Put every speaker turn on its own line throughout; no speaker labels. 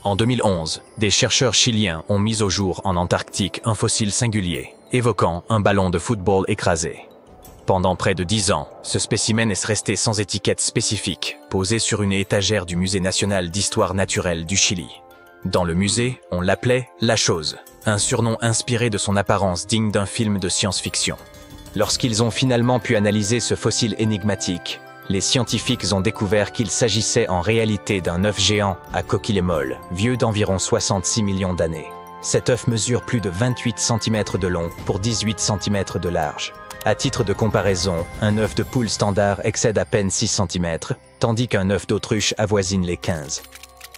En 2011, des chercheurs chiliens ont mis au jour en Antarctique un fossile singulier, évoquant un ballon de football écrasé. Pendant près de 10 ans, ce spécimen est resté sans étiquette spécifique, posé sur une étagère du Musée national d'histoire naturelle du Chili. Dans le musée, on l'appelait « La Chose », un surnom inspiré de son apparence digne d'un film de science-fiction. Lorsqu'ils ont finalement pu analyser ce fossile énigmatique, les scientifiques ont découvert qu'il s'agissait en réalité d'un œuf géant à coquille molle, vieux d'environ 66 millions d'années. Cet œuf mesure plus de 28 cm de long pour 18 cm de large. À titre de comparaison, un œuf de poule standard excède à peine 6 cm, tandis qu'un œuf d'autruche avoisine les 15.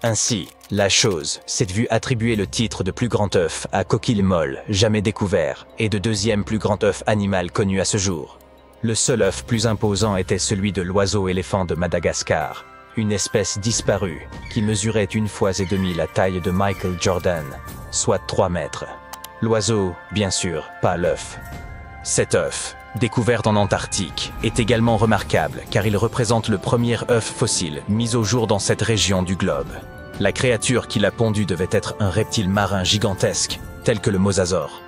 Ainsi, La Chose s'est vue attribuer le titre de plus grand œuf à coquille molle jamais découvert et de deuxième plus grand œuf animal connu à ce jour. Le seul œuf plus imposant était celui de l'oiseau-éléphant de Madagascar, une espèce disparue qui mesurait 1,5 fois la taille de Michael Jordan, soit 3 mètres. L'oiseau, bien sûr, pas l'œuf. Cet œuf, découvert en Antarctique, est également remarquable car il représente le premier œuf fossile mis au jour dans cette région du globe. La créature qui l'a pondu devait être un reptile marin gigantesque, tel que le mosasaure.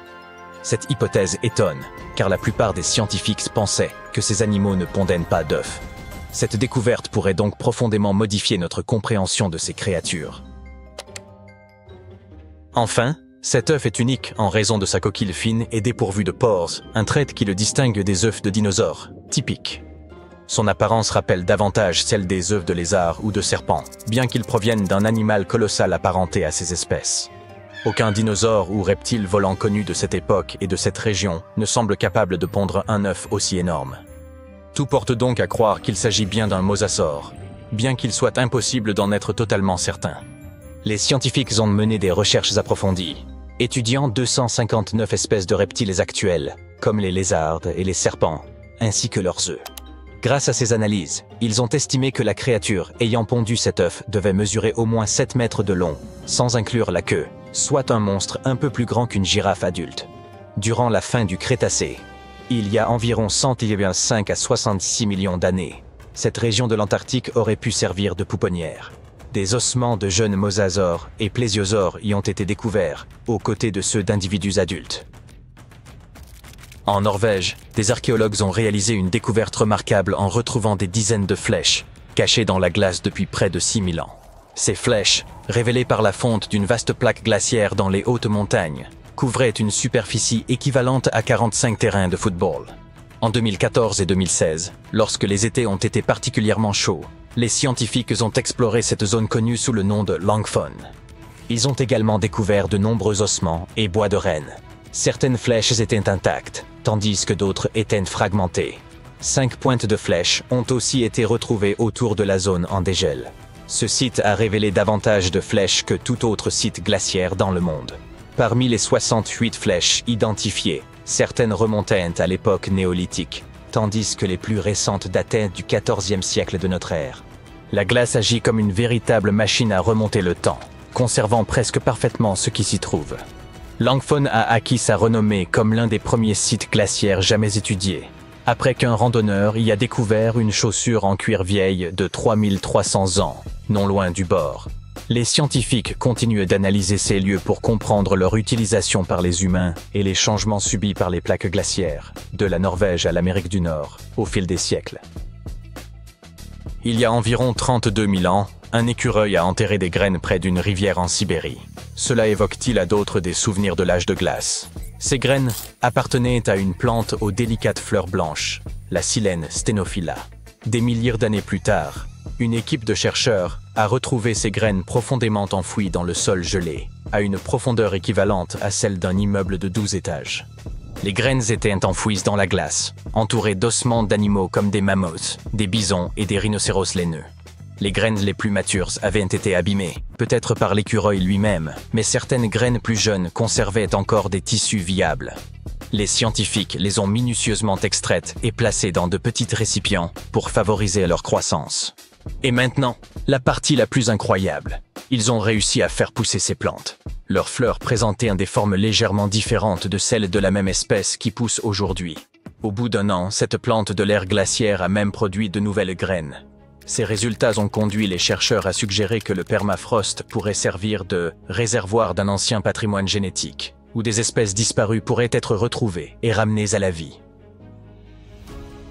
Cette hypothèse étonne, car la plupart des scientifiques pensaient que ces animaux ne pondaient pas d'œufs. Cette découverte pourrait donc profondément modifier notre compréhension de ces créatures. Enfin, cet œuf est unique en raison de sa coquille fine et dépourvue de pores, un trait qui le distingue des œufs de dinosaures, typiques. Son apparence rappelle davantage celle des œufs de lézards ou de serpents, bien qu'ils proviennent d'un animal colossal apparenté à ces espèces. Aucun dinosaure ou reptile volant connu de cette époque et de cette région ne semble capable de pondre un œuf aussi énorme. Tout porte donc à croire qu'il s'agit bien d'un mosasaure, bien qu'il soit impossible d'en être totalement certain. Les scientifiques ont mené des recherches approfondies, étudiant 259 espèces de reptiles actuels, comme les lézards et les serpents, ainsi que leurs œufs. Grâce à ces analyses, ils ont estimé que la créature ayant pondu cet œuf devait mesurer au moins 7 mètres de long, sans inclure la queue, soit un monstre un peu plus grand qu'une girafe adulte. Durant la fin du Crétacé, il y a environ 105 à 66 millions d'années, cette région de l'Antarctique aurait pu servir de pouponnière. Des ossements de jeunes mosasaures et plésiosaures y ont été découverts, aux côtés de ceux d'individus adultes. En Norvège, des archéologues ont réalisé une découverte remarquable en retrouvant des dizaines de flèches, cachées dans la glace depuis près de 6000 ans. Ces flèches, révélées par la fonte d'une vaste plaque glaciaire dans les hautes montagnes, couvraient une superficie équivalente à 45 terrains de football. En 2014 et 2016, lorsque les étés ont été particulièrement chauds, les scientifiques ont exploré cette zone connue sous le nom de Langfon. Ils ont également découvert de nombreux ossements et bois de renne. Certaines flèches étaient intactes, tandis que d'autres étaient fragmentées. 5 pointes de flèches ont aussi été retrouvées autour de la zone en dégel. Ce site a révélé davantage de flèches que tout autre site glaciaire dans le monde. Parmi les 68 flèches identifiées, certaines remontaient à l'époque néolithique, tandis que les plus récentes dataient du XIVe siècle de notre ère. La glace agit comme une véritable machine à remonter le temps, conservant presque parfaitement ce qui s'y trouve. Langfon a acquis sa renommée comme l'un des premiers sites glaciaires jamais étudiés, après qu'un randonneur y a découvert une chaussure en cuir vieille de 3300 ans, non loin du bord. Les scientifiques continuent d'analyser ces lieux pour comprendre leur utilisation par les humains et les changements subis par les plaques glaciaires, de la Norvège à l'Amérique du Nord, au fil des siècles. Il y a environ 32 000 ans, un écureuil a enterré des graines près d'une rivière en Sibérie. Cela évoque-t-il à d'autres des souvenirs de l'âge de glace? Ces graines appartenaient à une plante aux délicates fleurs blanches, la silène Stenophylla. Des milliers d'années plus tard, une équipe de chercheurs a retrouvé ces graines profondément enfouies dans le sol gelé, à une profondeur équivalente à celle d'un immeuble de 12 étages. Les graines étaient enfouies dans la glace, entourées d'ossements d'animaux comme des mammouths, des bisons et des rhinocéros laineux. Les graines les plus matures avaient été abîmées, peut-être par l'écureuil lui-même, mais certaines graines plus jeunes conservaient encore des tissus viables. Les scientifiques les ont minutieusement extraites et placées dans de petits récipients pour favoriser leur croissance. Et maintenant, la partie la plus incroyable. Ils ont réussi à faire pousser ces plantes. Leurs fleurs présentaient des formes légèrement différentes de celles de la même espèce qui pousse aujourd'hui. Au bout d'un an, cette plante de l'ère glaciaire a même produit de nouvelles graines. Ces résultats ont conduit les chercheurs à suggérer que le permafrost pourrait servir de réservoir d'un ancien patrimoine génétique, où des espèces disparues pourraient être retrouvées et ramenées à la vie.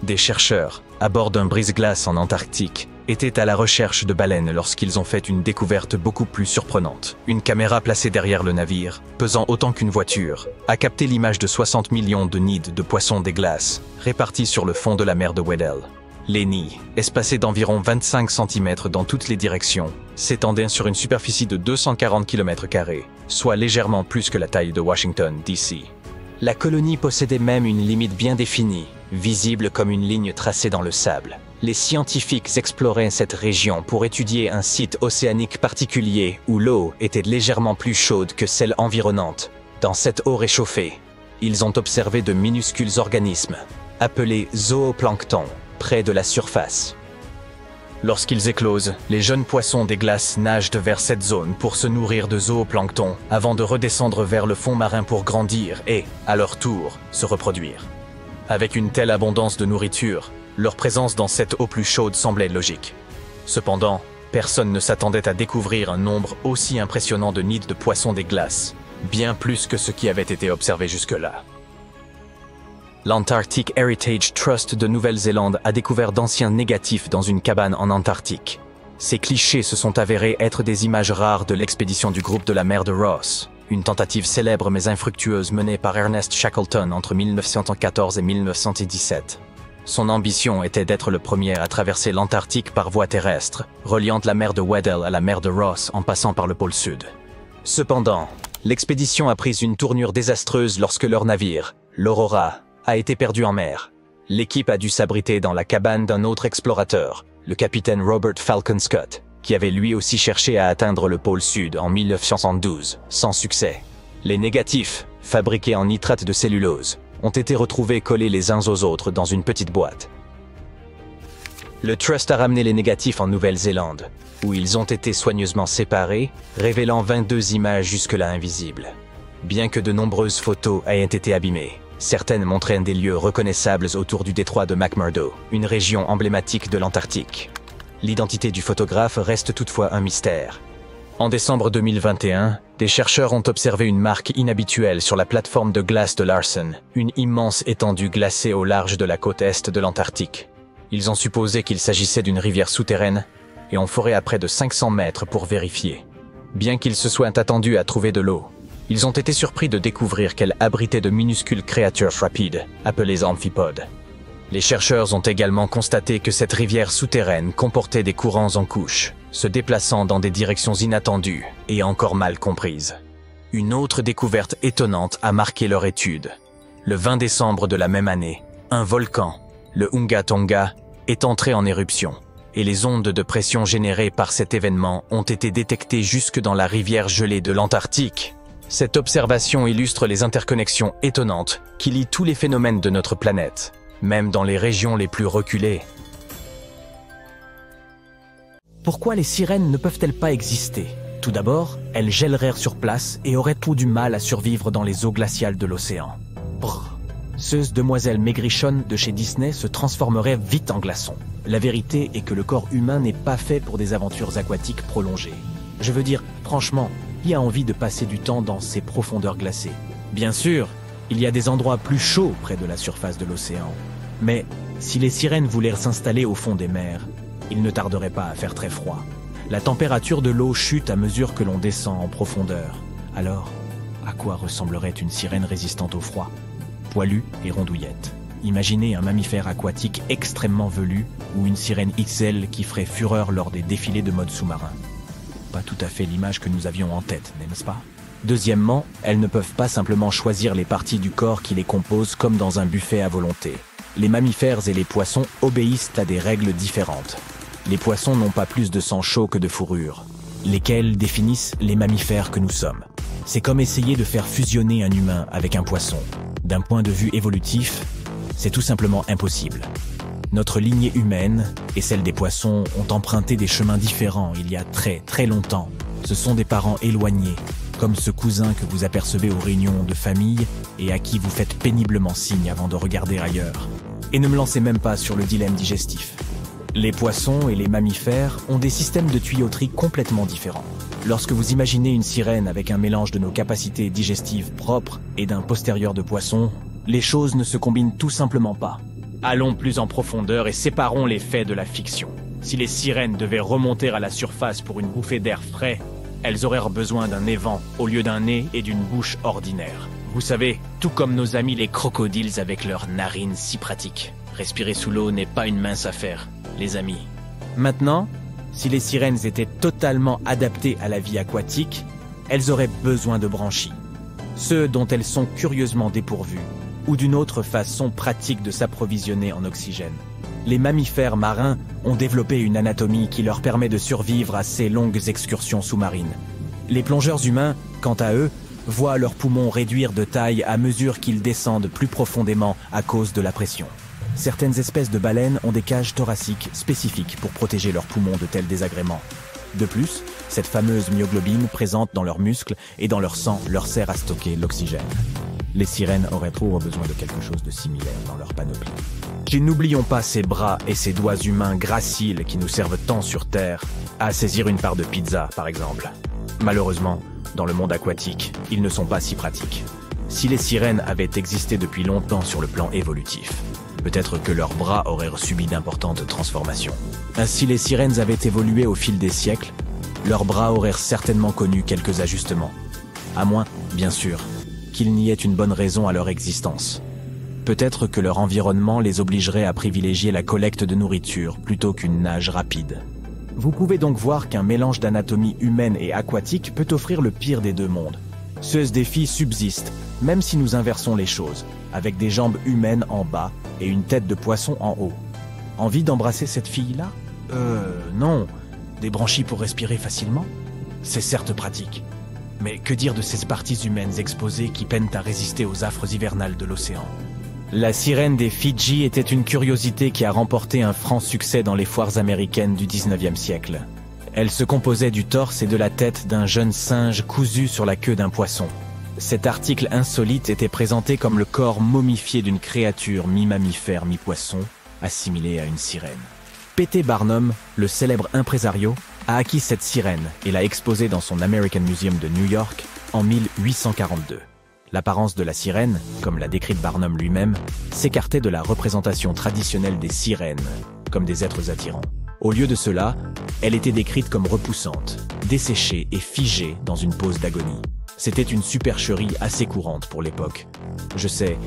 Des chercheurs, à bord d'un brise-glace en Antarctique, étaient à la recherche de baleines lorsqu'ils ont fait une découverte beaucoup plus surprenante. Une caméra placée derrière le navire, pesant autant qu'une voiture, a capté l'image de 60 millions de nids de poissons des glaces, répartis sur le fond de la mer de Weddell. Les nids, espacés d'environ 25 cm dans toutes les directions, s'étendaient sur une superficie de 240 km², soit légèrement plus que la taille de Washington, D.C. La colonie possédait même une limite bien définie, visible comme une ligne tracée dans le sable. Les scientifiques exploraient cette région pour étudier un site océanique particulier où l'eau était légèrement plus chaude que celle environnante. Dans cette eau réchauffée, ils ont observé de minuscules organismes, appelés zooplanctons, près de la surface. Lorsqu'ils éclosent, les jeunes poissons des glaces nagent vers cette zone pour se nourrir de zooplancton avant de redescendre vers le fond marin pour grandir et, à leur tour, se reproduire. Avec une telle abondance de nourriture, leur présence dans cette eau plus chaude semblait logique. Cependant, personne ne s'attendait à découvrir un nombre aussi impressionnant de nids de poissons des glaces, bien plus que ce qui avait été observé jusque-là. L'Antarctic Heritage Trust de Nouvelle-Zélande a découvert d'anciens négatifs dans une cabane en Antarctique. Ces clichés se sont avérés être des images rares de l'expédition du groupe de la mer de Ross, une tentative célèbre mais infructueuse menée par Ernest Shackleton entre 1914 et 1917. Son ambition était d'être le premier à traverser l'Antarctique par voie terrestre, reliant la mer de Weddell à la mer de Ross en passant par le pôle Sud. Cependant, l'expédition a pris une tournure désastreuse lorsque leur navire, l'Aurora, a été perdu en mer. L'équipe a dû s'abriter dans la cabane d'un autre explorateur, le capitaine Robert Falcon Scott, qui avait lui aussi cherché à atteindre le pôle Sud en 1972, sans succès. Les négatifs, fabriqués en nitrate de cellulose, ont été retrouvés collés les uns aux autres dans une petite boîte. Le Trust a ramené les négatifs en Nouvelle-Zélande, où ils ont été soigneusement séparés, révélant 22 images jusque-là invisibles. Bien que de nombreuses photos aient été abîmées, certaines montraient des lieux reconnaissables autour du détroit de McMurdo, une région emblématique de l'Antarctique. L'identité du photographe reste toutefois un mystère. En décembre 2021, des chercheurs ont observé une marque inhabituelle sur la plateforme de glace de Larsen, une immense étendue glacée au large de la côte est de l'Antarctique. Ils ont supposé qu'il s'agissait d'une rivière souterraine et ont foré à près de 500 mètres pour vérifier. Bien qu'ils se soient attendus à trouver de l'eau, ils ont été surpris de découvrir qu'elle abritait de minuscules créatures rapides, appelées amphipodes. Les chercheurs ont également constaté que cette rivière souterraine comportait des courants en couches, se déplaçant dans des directions inattendues et encore mal comprises. Une autre découverte étonnante a marqué leur étude. Le 20 décembre de la même année, un volcan, le Hunga Tonga, est entré en éruption, et les ondes de pression générées par cet événement ont été détectées jusque dans la rivière gelée de l'Antarctique. Cette observation illustre les interconnexions étonnantes qui lient tous les phénomènes de notre planète, même dans les régions les plus reculées.
Pourquoi les sirènes ne peuvent-elles pas exister? Tout d'abord, elles gèleraient sur place et auraient tout du mal à survivre dans les eaux glaciales de l'océan. Brrr. Ces demoiselles maigrichonnes de chez Disney se transformeraient vite en glaçons. La vérité est que le corps humain n'est pas fait pour des aventures aquatiques prolongées. Je veux dire, franchement, qui a envie de passer du temps dans ces profondeurs glacées? Bien sûr, il y a des endroits plus chauds près de la surface de l'océan. Mais si les sirènes voulaient s'installer au fond des mers, il ne tarderait pas à faire très froid. La température de l'eau chute à mesure que l'on descend en profondeur. Alors, à quoi ressemblerait une sirène résistante au froid? Poilue et rondouillette. Imaginez un mammifère aquatique extrêmement velu ou une sirène XL qui ferait fureur lors des défilés de mode sous-marin. Pas tout à fait l'image que nous avions en tête, n'est-ce pas? Deuxièmement, elles ne peuvent pas simplement choisir les parties du corps qui les composent comme dans un buffet à volonté. Les mammifères et les poissons obéissent à des règles différentes. Les poissons n'ont pas plus de sang chaud que de fourrure, lesquelles définissent les mammifères que nous sommes. C'est comme essayer de faire fusionner un humain avec un poisson. D'un point de vue évolutif, c'est tout simplement impossible. Notre lignée humaine et celle des poissons ont emprunté des chemins différents il y a très longtemps. Ce sont des parents éloignés, comme ce cousin que vous apercevez aux réunions de famille et à qui vous faites péniblement signe avant de regarder ailleurs. Et ne me lancez même pas sur le dilemme digestif. Les poissons et les mammifères ont des systèmes de tuyauterie complètement différents. Lorsque vous imaginez une sirène avec un mélange de nos capacités digestives propres et d'un postérieur de poisson, les choses ne se combinent tout simplement pas. Allons plus en profondeur et séparons les faits de la fiction. Si les sirènes devaient remonter à la surface pour une bouffée d'air frais, elles auraient besoin d'un évent au lieu d'un nez et d'une bouche ordinaire. Vous savez, tout comme nos amis les crocodiles avec leurs narines si pratiques. Respirer sous l'eau n'est pas une mince affaire, les amis. Maintenant, si les sirènes étaient totalement adaptées à la vie aquatique, elles auraient besoin de branchies, ceux dont elles sont curieusement dépourvues, ou d'une autre façon pratique de s'approvisionner en oxygène. Les mammifères marins ont développé une anatomie qui leur permet de survivre à ces longues excursions sous-marines. Les plongeurs humains, quant à eux, voient leurs poumons réduire de taille à mesure qu'ils descendent plus profondément à cause de la pression. Certaines espèces de baleines ont des cages thoraciques spécifiques pour protéger leurs poumons de tels désagréments. De plus, cette fameuse myoglobine présente dans leurs muscles et dans leur sang leur sert à stocker l'oxygène. Les sirènes auraient trop besoin de quelque chose de similaire dans leur panoplie. Et n'oublions pas ces bras et ces doigts humains graciles qui nous servent tant sur Terre à saisir une part de pizza, par exemple. Malheureusement, dans le monde aquatique, ils ne sont pas si pratiques. Si les sirènes avaient existé depuis longtemps sur le plan évolutif, peut-être que leurs bras auraient subi d'importantes transformations. Si les sirènes avaient évolué au fil des siècles, leurs bras auraient certainement connu quelques ajustements. À moins, bien sûr, qu'il n'y ait une bonne raison à leur existence. Peut-être que leur environnement les obligerait à privilégier la collecte de nourriture plutôt qu'une nage rapide. Vous pouvez donc voir qu'un mélange d'anatomie humaine et aquatique peut offrir le pire des deux mondes. Ce défi subsiste, même si nous inversons les choses, avec des jambes humaines en bas et une tête de poisson en haut. Envie d'embrasser cette fille-là ? Non. Des branchies pour respirer facilement ? C'est certes pratique. Mais que dire de ces parties humaines exposées qui peinent à résister aux affres hivernales de l'océan ? La sirène des Fidji était une curiosité qui a remporté un franc succès dans les foires américaines du 19e siècle. Elle se composait du torse et de la tête d'un jeune singe cousu sur la queue d'un poisson. Cet article insolite était présenté comme le corps momifié d'une créature mi-mammifère, mi-poisson, assimilée à une sirène. P.T. Barnum, le célèbre impresario, a acquis cette sirène et l'a exposée dans son American Museum de New York en 1842. L'apparence de la sirène, comme l'a décrite Barnum lui-même, s'écartait de la représentation traditionnelle des sirènes, comme des êtres attirants. Au lieu de cela, elle était décrite comme repoussante, desséchée et figée dans une pose d'agonie. C'était une supercherie assez courante pour l'époque. Je sais,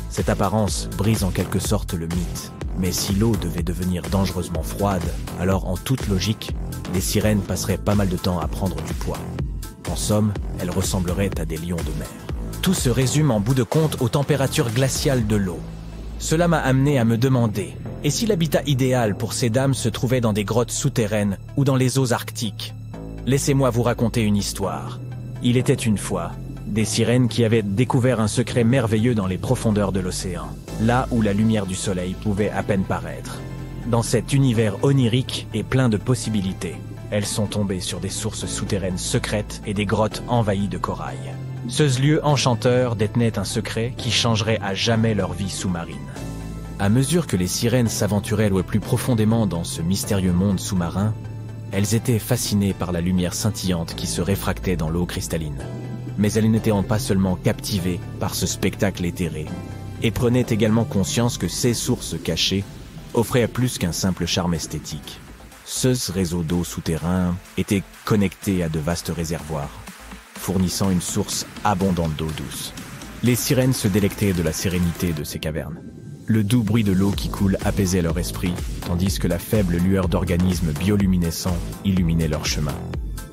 cette apparence brise en quelque sorte le mythe. Mais si l'eau devait devenir dangereusement froide, alors en toute logique, les sirènes passeraient pas mal de temps à prendre du poids. En somme, elles ressembleraient à des lions de mer. Tout se résume en bout de compte aux températures glaciales de l'eau. Cela m'a amené à me demander, et si l'habitat idéal pour ces dames se trouvait dans des grottes souterraines ou dans les eaux arctiques ? Laissez-moi vous raconter une histoire. Il était une fois des sirènes qui avaient découvert un secret merveilleux dans les profondeurs de l'océan, là où la lumière du soleil pouvait à peine paraître. Dans cet univers onirique et plein de possibilités, elles sont tombées sur des sources souterraines secrètes et des grottes envahies de corail. Ce lieu enchanteur détenait un secret qui changerait à jamais leur vie sous-marine. À mesure que les sirènes s'aventuraient le plus profondément dans ce mystérieux monde sous-marin, elles étaient fascinées par la lumière scintillante qui se réfractait dans l'eau cristalline. Mais elles n'étaient pas seulement captivées par ce spectacle éthéré, et prenaient également conscience que ces sources cachées offraient plus qu'un simple charme esthétique. Ce réseau d'eau souterrain était connecté à de vastes réservoirs, fournissant une source abondante d'eau douce. Les sirènes se délectaient de la sérénité de ces cavernes. Le doux bruit de l'eau qui coule apaisait leur esprit, tandis que la faible lueur d'organismes bioluminescents illuminait leur chemin.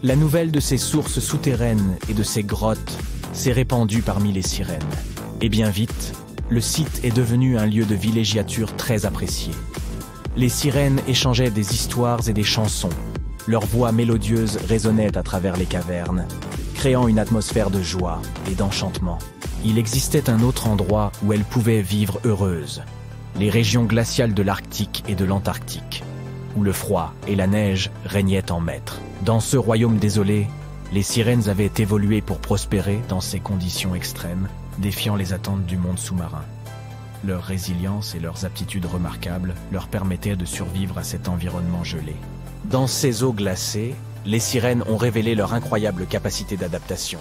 La nouvelle de ces sources souterraines et de ces grottes s'est répandue parmi les sirènes. Et bien vite, le site est devenu un lieu de villégiature très apprécié. Les sirènes échangeaient des histoires et des chansons. Leurs voix mélodieuses résonnaient à travers les cavernes, créant une atmosphère de joie et d'enchantement. Il existait un autre endroit où elles pouvaient vivre heureuses, les régions glaciales de l'Arctique et de l'Antarctique, où le froid et la neige régnaient en maîtres. Dans ce royaume désolé, les sirènes avaient évolué pour prospérer dans ces conditions extrêmes, défiant les attentes du monde sous-marin. Leur résilience et leurs aptitudes remarquables leur permettaient de survivre à cet environnement gelé. Dans ces eaux glacées, les sirènes ont révélé leur incroyable capacité d'adaptation.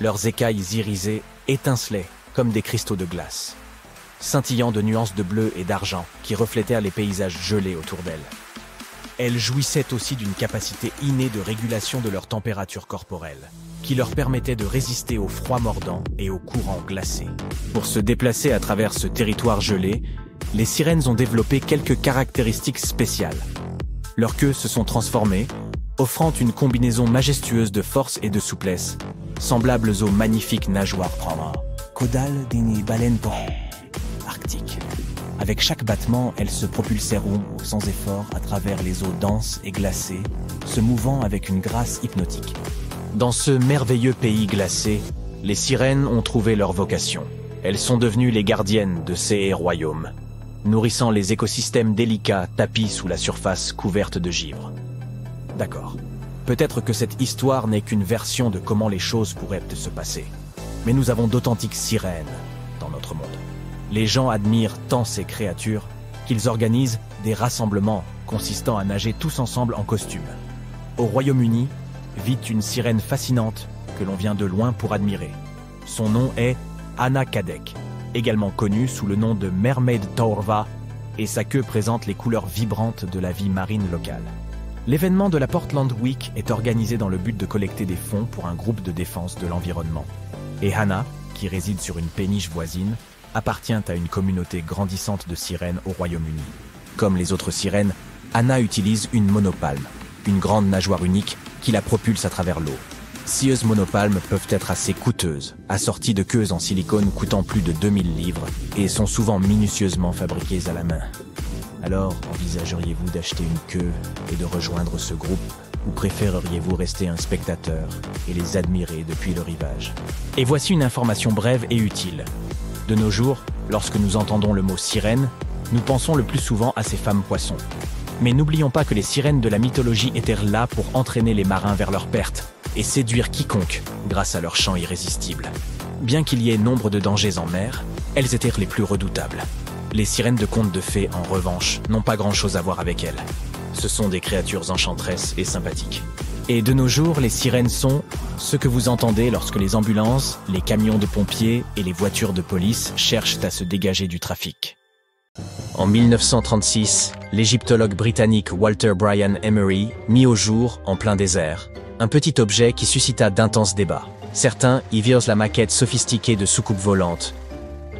Leurs écailles irisées étincelaient comme des cristaux de glace, scintillant de nuances de bleu et d'argent qui reflétèrent les paysages gelés autour d'elles. Elles jouissaient aussi d'une capacité innée de régulation de leur température corporelle, qui leur permettait de résister au froid mordant et aux courants glacés. Pour se déplacer à travers ce territoire gelé, les sirènes ont développé quelques caractéristiques spéciales. Leurs queues se sont transformées, offrant une combinaison majestueuse de force et de souplesse, semblables aux magnifiques nageoires caudales d'une baleine arctique. Avec chaque battement, elles se propulseront sans effort à travers les eaux denses et glacées, se mouvant avec une grâce hypnotique. Dans ce merveilleux pays glacé, les sirènes ont trouvé leur vocation. Elles sont devenues les gardiennes de ces royaumes, nourrissant les écosystèmes délicats tapis sous la surface couverte de givre. D'accord. Peut-être que cette histoire n'est qu'une version de comment les choses pourraient se passer. Mais nous avons d'authentiques sirènes dans notre monde. Les gens admirent tant ces créatures qu'ils organisent des rassemblements consistant à nager tous ensemble en costume. Au Royaume-Uni, vit une sirène fascinante que l'on vient de loin pour admirer. Son nom est Anna Kadek, également connue sous le nom de Mermaid Torva, et sa queue présente les couleurs vibrantes de la vie marine locale. L'événement de la Portland Week est organisé dans le but de collecter des fonds pour un groupe de défense de l'environnement. Et Hannah, qui réside sur une péniche voisine, appartient à une communauté grandissante de sirènes au Royaume-Uni. Comme les autres sirènes, Hannah utilise une monopalme, une grande nageoire unique qui la propulse à travers l'eau. Scieuses monopalmes peuvent être assez coûteuses, assorties de queues en silicone coûtant plus de 2000 livres et sont souvent minutieusement fabriquées à la main. Alors, envisageriez-vous d'acheter une queue et de rejoindre ce groupe, ou préféreriez-vous rester un spectateur et les admirer depuis le rivage? Et voici une information brève et utile. De nos jours, lorsque nous entendons le mot sirène, nous pensons le plus souvent à ces femmes poissons. Mais n'oublions pas que les sirènes de la mythologie étaient là pour entraîner les marins vers leur perte et séduire quiconque grâce à leur chant irrésistible. Bien qu'il y ait nombre de dangers en mer, elles étaient les plus redoutables. Les sirènes de contes de fées, en revanche, n'ont pas grand-chose à voir avec elles. Ce sont des créatures enchanteresses et sympathiques. Et de nos jours, les sirènes sont ce que vous entendez lorsque les ambulances, les camions de pompiers et les voitures de police cherchent à se dégager du trafic. En 1936, l'égyptologue britannique Walter Brian Emery mit au jour, en plein désert, un petit objet qui suscita d'intenses débats. Certains y virent la maquette sophistiquée de soucoupes volantes,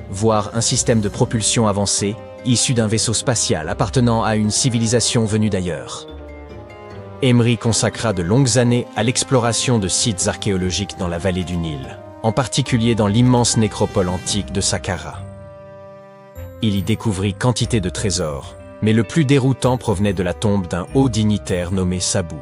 voire un système de propulsion avancé, issu d'un vaisseau spatial appartenant à une civilisation venue d'ailleurs. Emery consacra de longues années à l'exploration de sites archéologiques dans la vallée du Nil, en particulier dans l'immense nécropole antique de Saqqara. Il y découvrit quantité de trésors, mais le plus déroutant provenait de la tombe d'un haut dignitaire nommé Sabou.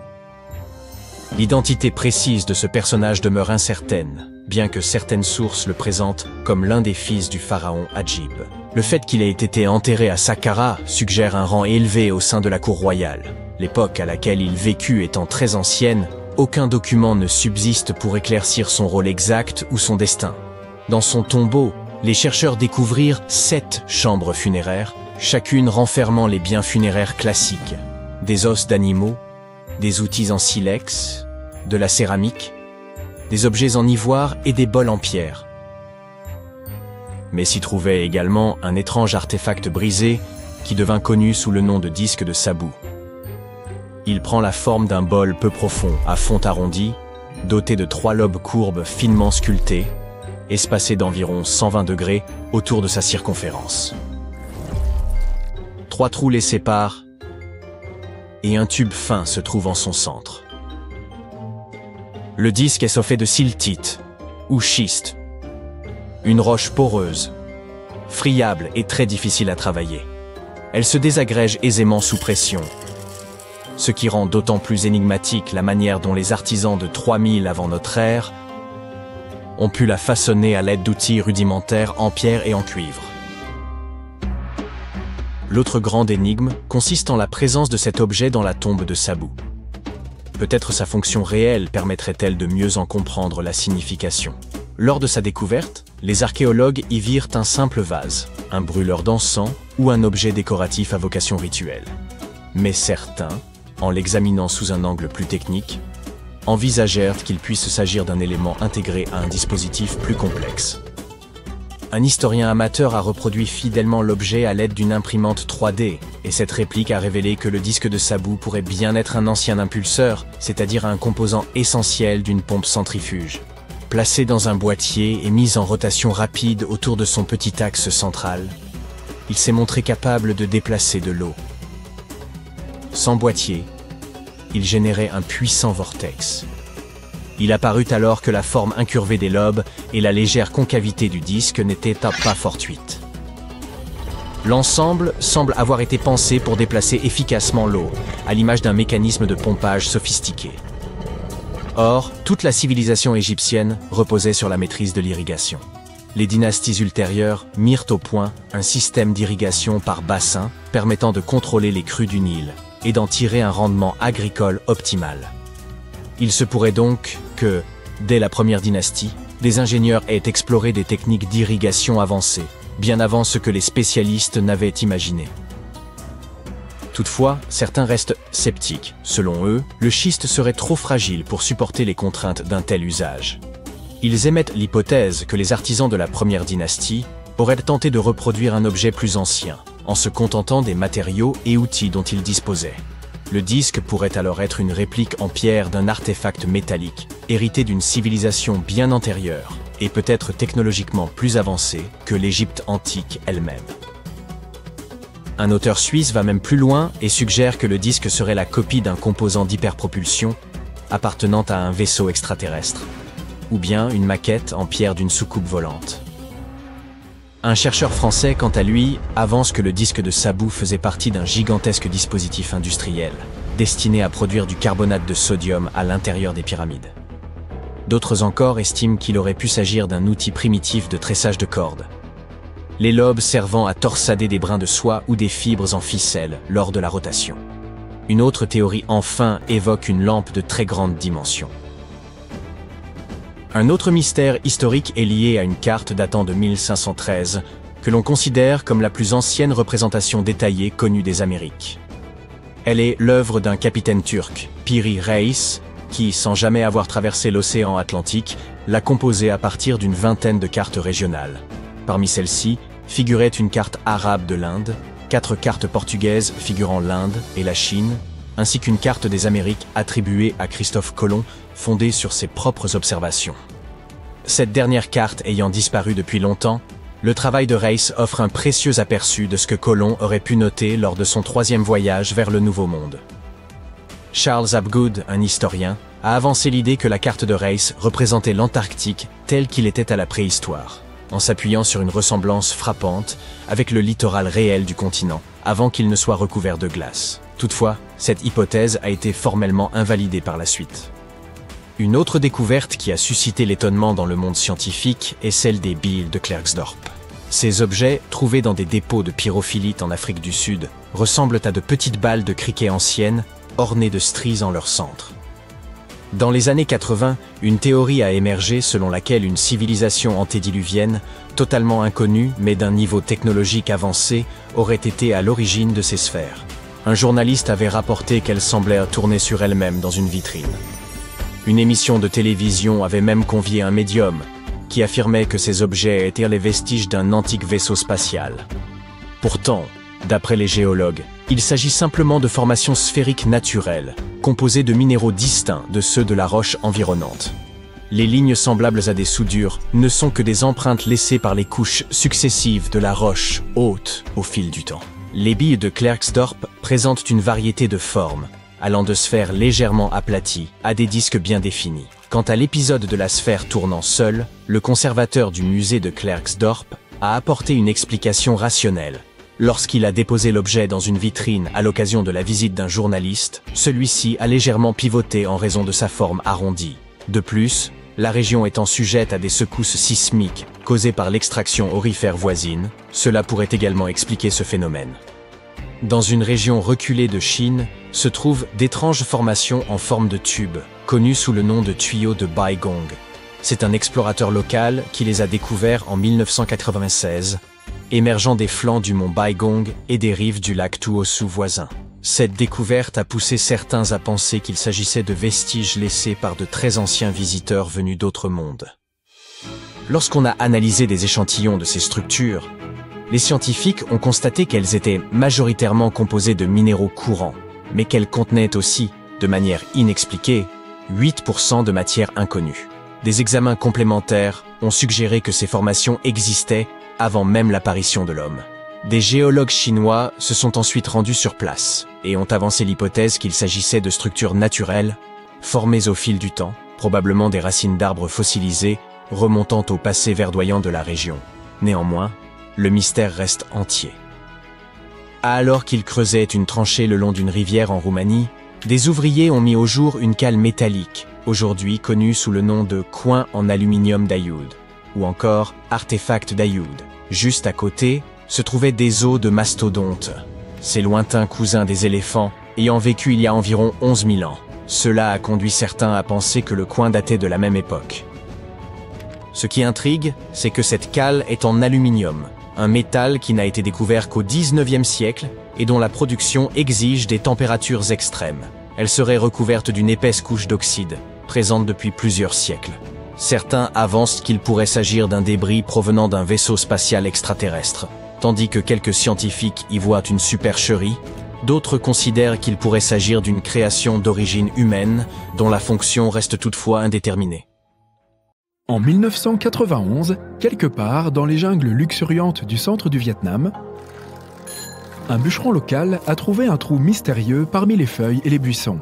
L'identité précise de ce personnage demeure incertaine, bien que certaines sources le présentent comme l'un des fils du pharaon Hadjib. Le fait qu'il ait été enterré à Saqqara suggère un rang élevé au sein de la cour royale. L'époque à laquelle il vécut étant très ancienne, aucun document ne subsiste pour éclaircir son rôle exact ou son destin. Dans son tombeau, les chercheurs découvrirent 7 chambres funéraires, chacune renfermant les biens funéraires classiques. Des os d'animaux, des outils en silex, de la céramique, des objets en ivoire et des bols en pierre. Mais s'y trouvait également un étrange artefact brisé qui devint connu sous le nom de disque de Sabou. Il prend la forme d'un bol peu profond, à fond arrondi, doté de 3 lobes courbes finement sculptés, espacés d'environ 120 degrés autour de sa circonférence. 3 trous les séparent et un tube fin se trouve en son centre. Le disque est fait de siltite, ou schiste, une roche poreuse, friable et très difficile à travailler. Elle se désagrège aisément sous pression, ce qui rend d'autant plus énigmatique la manière dont les artisans de 3000 avant notre ère ont pu la façonner à l'aide d'outils rudimentaires en pierre et en cuivre. L'autre grande énigme consiste en la présence de cet objet dans la tombe de Sabou. Peut-être sa fonction réelle permettrait-elle de mieux en comprendre la signification.
Lors de sa découverte, les archéologues y virent un simple vase, un brûleur d'encens ou un objet décoratif à vocation rituelle. Mais certains, en l'examinant sous un angle plus technique, envisagèrent qu'il puisse s'agir d'un élément intégré à un dispositif plus complexe. Un historien amateur a reproduit fidèlement l'objet à l'aide d'une imprimante 3D, et cette réplique a révélé que le disque de Sabu pourrait bien être un ancien impulseur, c'est-à-dire un composant essentiel d'une pompe centrifuge. Placé dans un boîtier et mis en rotation rapide autour de son petit axe central, il s'est montré capable de déplacer de l'eau. Sans boîtier, il générait un puissant vortex. Il apparut alors que la forme incurvée des lobes et la légère concavité du disque n'étaient pas fortuites. L'ensemble semble avoir été pensé pour déplacer efficacement l'eau, à l'image d'un mécanisme de pompage sophistiqué. Or, toute la civilisation égyptienne reposait sur la maîtrise de l'irrigation. Les dynasties ultérieures mirent au point un système d'irrigation par bassin permettant de contrôler les crues du Nil et d'en tirer un rendement agricole optimal. Il se pourrait donc que, dès la première dynastie, des ingénieurs aient exploré des techniques d'irrigation avancées, bien avant ce que les spécialistes n'avaient imaginé. Toutefois, certains restent sceptiques. Selon eux, le schiste serait trop fragile pour supporter les contraintes d'un tel usage. Ils émettent l'hypothèse que les artisans de la première dynastie auraient tenté de reproduire un objet plus ancien, en se contentant des matériaux et outils dont ils disposaient. Le disque pourrait alors être une réplique en pierre d'un artefact métallique, hérité d'une civilisation bien antérieure, et peut-être technologiquement plus avancée que l'Égypte antique elle-même. Un auteur suisse va même plus loin et suggère que le disque serait la copie d'un composant d'hyperpropulsion appartenant à un vaisseau extraterrestre, ou bien une maquette en pierre d'une soucoupe volante. Un chercheur français, quant à lui, avance que le disque de Sabu faisait partie d'un gigantesque dispositif industriel, destiné à produire du carbonate de sodium à l'intérieur des pyramides. D'autres encore estiment qu'il aurait pu s'agir d'un outil primitif de tressage de cordes, les lobes servant à torsader des brins de soie ou des fibres en ficelle lors de la rotation. Une autre théorie enfin évoque une lampe de très grande dimension. Un autre mystère historique est lié à une carte datant de 1513, que l'on considère comme la plus ancienne représentation détaillée connue des Amériques. Elle est l'œuvre d'un capitaine turc, Piri Reis, qui, sans jamais avoir traversé l'océan Atlantique, l'a composée à partir d'une vingtaine de cartes régionales. Parmi celles-ci, figurait une carte arabe de l'Inde, 4 cartes portugaises figurant l'Inde et la Chine, ainsi qu'une carte des Amériques attribuée à Christophe Colomb, fondée sur ses propres observations. Cette dernière carte ayant disparu depuis longtemps, le travail de Reis offre un précieux aperçu de ce que Colomb aurait pu noter lors de son 3e voyage vers le Nouveau Monde. Charles Hapgood, un historien, a avancé l'idée que la carte de Reis représentait l'Antarctique tel qu'il était à la préhistoire, en s'appuyant sur une ressemblance frappante avec le littoral réel du continent, avant qu'il ne soit recouvert de glace. Toutefois, cette hypothèse a été formellement invalidée par la suite. Une autre découverte qui a suscité l'étonnement dans le monde scientifique est celle des billes de Klerksdorp. Ces objets, trouvés dans des dépôts de pyrophilite en Afrique du Sud, ressemblent à de petites balles de criquet anciennes, ornées de stries en leur centre. Dans les années 80, une théorie a émergé selon laquelle une civilisation antédiluvienne, totalement inconnue mais d'un niveau technologique avancé, aurait été à l'origine de ces sphères. Un journaliste avait rapporté qu'elles semblaient tourner sur elles-mêmes dans une vitrine. Une émission de télévision avait même convié un médium, qui affirmait que ces objets étaient les vestiges d'un antique vaisseau spatial. Pourtant, d'après les géologues, il s'agit simplement de formations sphériques naturelles, composées de minéraux distincts de ceux de la roche environnante. Les lignes semblables à des soudures ne sont que des empreintes laissées par les couches successives de la roche haute au fil du temps. Les billes de Klerksdorp présentent une variété de formes, allant de sphères légèrement aplaties à des disques bien définis. Quant à l'épisode de la sphère tournant seule, le conservateur du musée de Klerksdorp a apporté une explication rationnelle. Lorsqu'il a déposé l'objet dans une vitrine à l'occasion de la visite d'un journaliste, celui-ci a légèrement pivoté en raison de sa forme arrondie. De plus, la région étant sujette à des secousses sismiques causées par l'extraction aurifère voisine, cela pourrait également expliquer ce phénomène. Dans une région reculée de Chine, se trouvent d'étranges formations en forme de tube, connues sous le nom de tuyaux de Baigong. C'est un explorateur local qui les a découverts en 1996, émergeant des flancs du mont Baigong et des rives du lac Tuosu voisin. Cette découverte a poussé certains à penser qu'il s'agissait de vestiges laissés par de très anciens visiteurs venus d'autres mondes. Lorsqu'on a analysé des échantillons de ces structures, les scientifiques ont constaté qu'elles étaient majoritairement composées de minéraux courants, mais qu'elles contenaient aussi, de manière inexpliquée, 8% de matière inconnue. Des examens complémentaires ont suggéré que ces formations existaient avant même l'apparition de l'homme. Des géologues chinois se sont ensuite rendus sur place et ont avancé l'hypothèse qu'il s'agissait de structures naturelles, formées au fil du temps, probablement des racines d'arbres fossilisés remontant au passé verdoyant de la région. Néanmoins, le mystère reste entier. Alors qu'ils creusaient une tranchée le long d'une rivière en Roumanie, des ouvriers ont mis au jour une cale métallique, aujourd'hui connue sous le nom de coin en aluminium d'Ayoud, ou encore artefact d'Ayoud. Juste à côté, se trouvaient des os de mastodontes, ces lointains cousins des éléphants ayant vécu il y a environ 11 000 ans. Cela a conduit certains à penser que le coin datait de la même époque. Ce qui intrigue, c'est que cette cale est en aluminium, un métal qui n'a été découvert qu'au XIXe siècle et dont la production exige des températures extrêmes. Elle serait recouverte d'une épaisse couche d'oxyde, présente depuis plusieurs siècles. Certains avancent qu'il pourrait s'agir d'un débris provenant d'un vaisseau spatial extraterrestre, tandis que quelques scientifiques y voient une supercherie. D'autres considèrent qu'il pourrait s'agir d'une création d'origine humaine, dont la fonction reste toutefois indéterminée.
En 1991, quelque part dans les jungles luxuriantes du centre du Vietnam, un bûcheron local a trouvé un trou mystérieux parmi les feuilles et les buissons.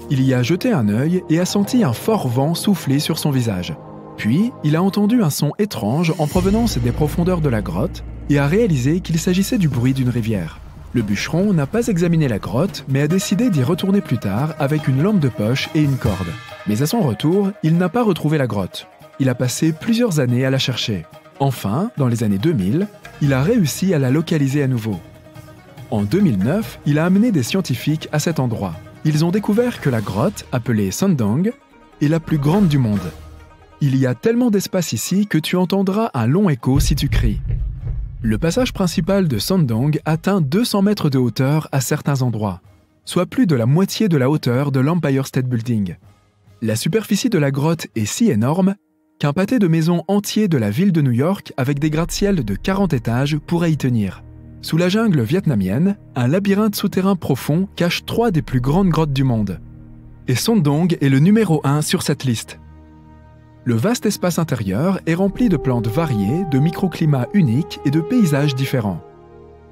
Il y a jeté un œil et a senti un fort vent souffler sur son visage. Puis, il a entendu un son étrange en provenance des profondeurs de la grotte et a réalisé qu'il s'agissait du bruit d'une rivière. Le bûcheron n'a pas examiné la grotte, mais a décidé d'y retourner plus tard avec une lampe de poche et une corde. Mais à son retour, il n'a pas retrouvé la grotte. Il a passé plusieurs années à la chercher. Enfin, dans les années 2000, il a réussi à la localiser à nouveau. En 2009, il a amené des scientifiques à cet endroit. Ils ont découvert que la grotte, appelée Sundong, est la plus grande du monde. Il y a tellement d'espace ici que tu entendras un long écho si tu cries. Le passage principal de Sundong atteint 200 mètres de hauteur à certains endroits, soit plus de la moitié de la hauteur de l'Empire State Building. La superficie de la grotte est si énorme qu'un pâté de maisons entier de la ville de New York avec des gratte-ciel de 40 étages pourrait y tenir. Sous la jungle vietnamienne, un labyrinthe souterrain profond cache 3 des plus grandes grottes du monde. Et Sundong est le numéro 1 sur cette liste. Le vaste espace intérieur est rempli de plantes variées, de microclimats uniques et de paysages différents.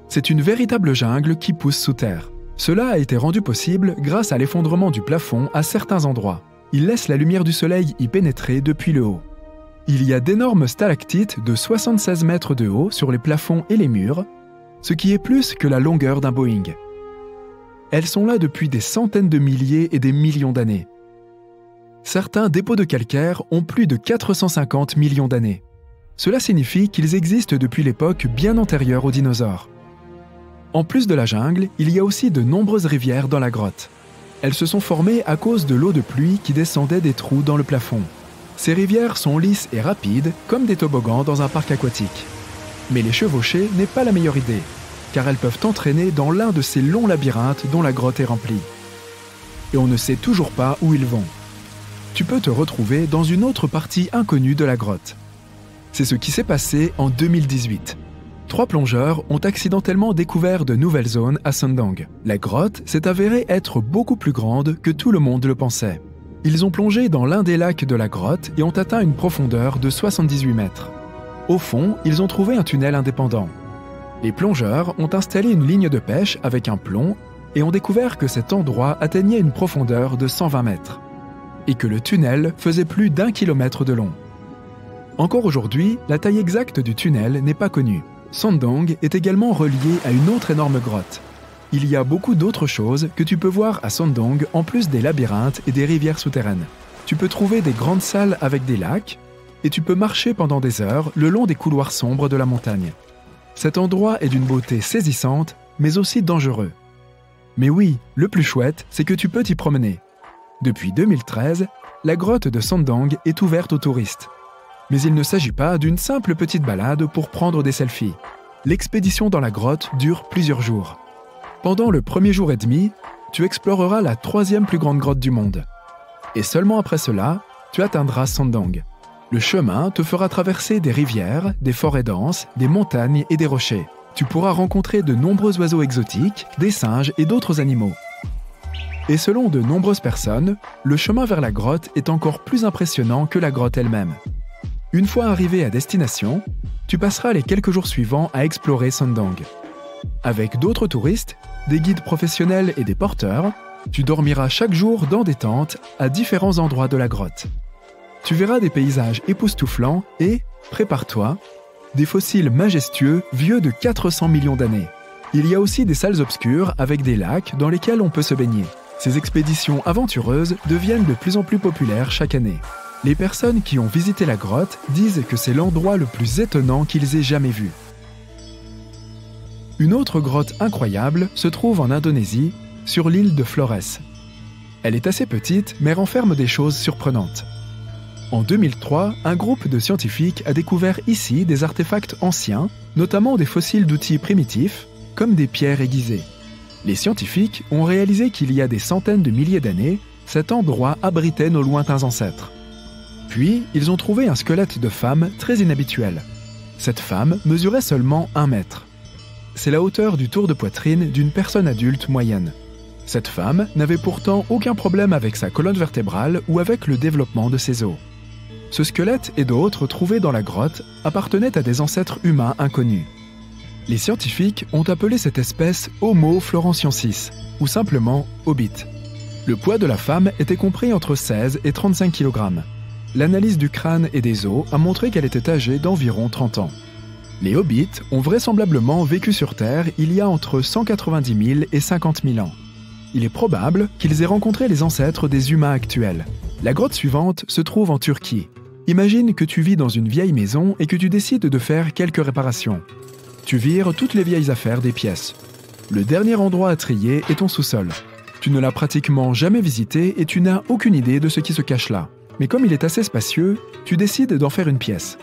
C'est une véritable jungle qui pousse sous terre. Cela a été rendu possible grâce à l'effondrement du plafond à certains endroits. Il laisse la lumière du soleil y pénétrer depuis le haut. Il y a d'énormes stalactites de 76 mètres de haut sur les plafonds et les murs, ce qui est plus que la longueur d'un Boeing. Elles sont là depuis des centaines de milliers et des millions d'années. Certains dépôts de calcaire ont plus de 450 millions d'années. Cela signifie qu'ils existent depuis l'époque bien antérieure aux dinosaures. En plus de la jungle, il y a aussi de nombreuses rivières dans la grotte. Elles se sont formées à cause de l'eau de pluie qui descendait des trous dans le plafond. Ces rivières sont lisses et rapides, comme des toboggans dans un parc aquatique. Mais les chevaucher n'est pas la meilleure idée, car elles peuvent t'entraîner dans l'un de ces longs labyrinthes dont la grotte est remplie. Et on ne sait toujours pas où ils vont. Tu peux te retrouver dans une autre partie inconnue de la grotte. C'est ce qui s'est passé en 2018. 3 plongeurs ont accidentellement découvert de nouvelles zones à Sundong. La grotte s'est avérée être beaucoup plus grande que tout le monde le pensait. Ils ont plongé dans l'un des lacs de la grotte et ont atteint une profondeur de 78 mètres. Au fond, ils ont trouvé un tunnel indépendant. Les plongeurs ont installé une ligne de pêche avec un plomb et ont découvert que cet endroit atteignait une profondeur de 120 mètres et que le tunnel faisait plus d'1 kilomètre de long. Encore aujourd'hui, la taille exacte du tunnel n'est pas connue. Sundong est également relié à une autre énorme grotte. Il y a beaucoup d'autres choses que tu peux voir à Sundong en plus des labyrinthes et des rivières souterraines. Tu peux trouver des grandes salles avec des lacs et tu peux marcher pendant des heures le long des couloirs sombres de la montagne. Cet endroit est d'une beauté saisissante, mais aussi dangereux. Mais oui, le plus chouette, c'est que tu peux t'y promener. Depuis 2013, la grotte de Sandang est ouverte aux touristes. Mais il ne s'agit pas d'une simple petite balade pour prendre des selfies. L'expédition dans la grotte dure plusieurs jours. Pendant le premier jour et demi, tu exploreras la 3e plus grande grotte du monde. Et seulement après cela, tu atteindras Sandang. Le chemin te fera traverser des rivières, des forêts denses, des montagnes et des rochers. Tu pourras rencontrer de nombreux oiseaux exotiques, des singes et d'autres animaux. Et selon de nombreuses personnes, le chemin vers la grotte est encore plus impressionnant que la grotte elle-même. Une fois arrivé à destination, tu passeras les quelques jours suivants à explorer Sandang. Avec d'autres touristes, des guides professionnels et des porteurs, tu dormiras chaque jour dans des tentes à différents endroits de la grotte. Tu verras des paysages époustouflants et, prépare-toi, des fossiles majestueux vieux de 400 millions d'années. Il y a aussi des salles obscures avec des lacs dans lesquels on peut se baigner. Ces expéditions aventureuses deviennent de plus en plus populaires chaque année. Les personnes qui ont visité la grotte disent que c'est l'endroit le plus étonnant qu'ils aient jamais vu. Une autre grotte incroyable se trouve en Indonésie, sur l'île de Flores. Elle est assez petite, mais renferme des choses surprenantes. En 2003, un groupe de scientifiques a découvert ici des artefacts anciens, notamment des fossiles d'outils primitifs, comme des pierres aiguisées. Les scientifiques ont réalisé qu'il y a des centaines de milliers d'années, cet endroit abritait nos lointains ancêtres. Puis, ils ont trouvé un squelette de femme très inhabituel. Cette femme mesurait seulement 1 mètre. C'est la hauteur du tour de poitrine d'une personne adulte moyenne. Cette femme n'avait pourtant aucun problème avec sa colonne vertébrale ou avec le développement de ses os. Ce squelette et d'autres trouvés dans la grotte appartenaient à des ancêtres humains inconnus. Les scientifiques ont appelé cette espèce Homo florentiensis, ou simplement Hobbit. Le poids de la femme était compris entre 16 et 35 kg. L'analyse du crâne et des os a montré qu'elle était âgée d'environ 30 ans. Les Hobbits ont vraisemblablement vécu sur Terre il y a entre 190 000 et 50 000 ans. Il est probable qu'ils aient rencontré les ancêtres des humains actuels. La grotte suivante se trouve en Turquie. Imagine que tu vis dans une vieille maison et que tu décides de faire quelques réparations. Tu vires toutes les vieilles affaires des pièces. Le dernier endroit à trier est ton sous-sol. Tu ne l'as pratiquement jamais visité et tu n'as aucune idée de ce qui se cache là. Mais comme il est assez spacieux, tu décides d'en faire une pièce.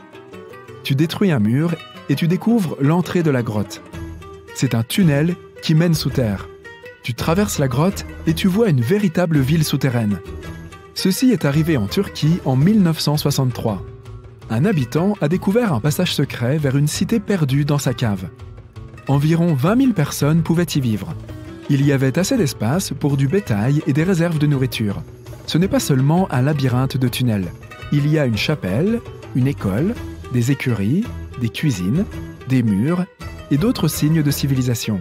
Tu détruis un mur et tu découvres l'entrée de la grotte. C'est un tunnel qui mène sous terre. Tu traverses la grotte et tu vois une véritable ville souterraine. Ceci est arrivé en Turquie en 1963. Un habitant a découvert un passage secret vers une cité perdue dans sa cave. Environ 20 000 personnes pouvaient y vivre. Il y avait assez d'espace pour du bétail et des réserves de nourriture. Ce n'est pas seulement un labyrinthe de tunnels. Il y a une chapelle, une école, des écuries, des cuisines, des murs et d'autres signes de civilisation.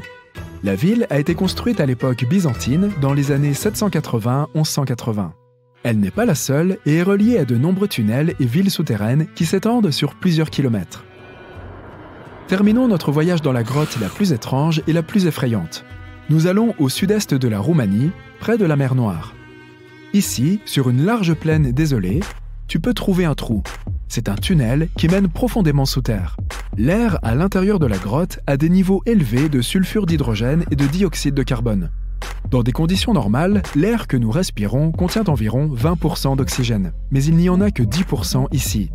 La ville a été construite à l'époque byzantine dans les années 780-1180. Elle n'est pas la seule et est reliée à de nombreux tunnels et villes souterraines qui s'étendent sur plusieurs kilomètres. Terminons notre voyage dans la grotte la plus étrange et la plus effrayante. Nous allons au sud-est de la Roumanie, près de la mer Noire. Ici, sur une large plaine désolée, tu peux trouver un trou. C'est un tunnel qui mène profondément sous terre. L'air à l'intérieur de la grotte a des niveaux élevés de sulfure d'hydrogène et de dioxyde de carbone. Dans des conditions normales, l'air que nous respirons contient environ 20% d'oxygène, mais il n'y en a que 10% ici.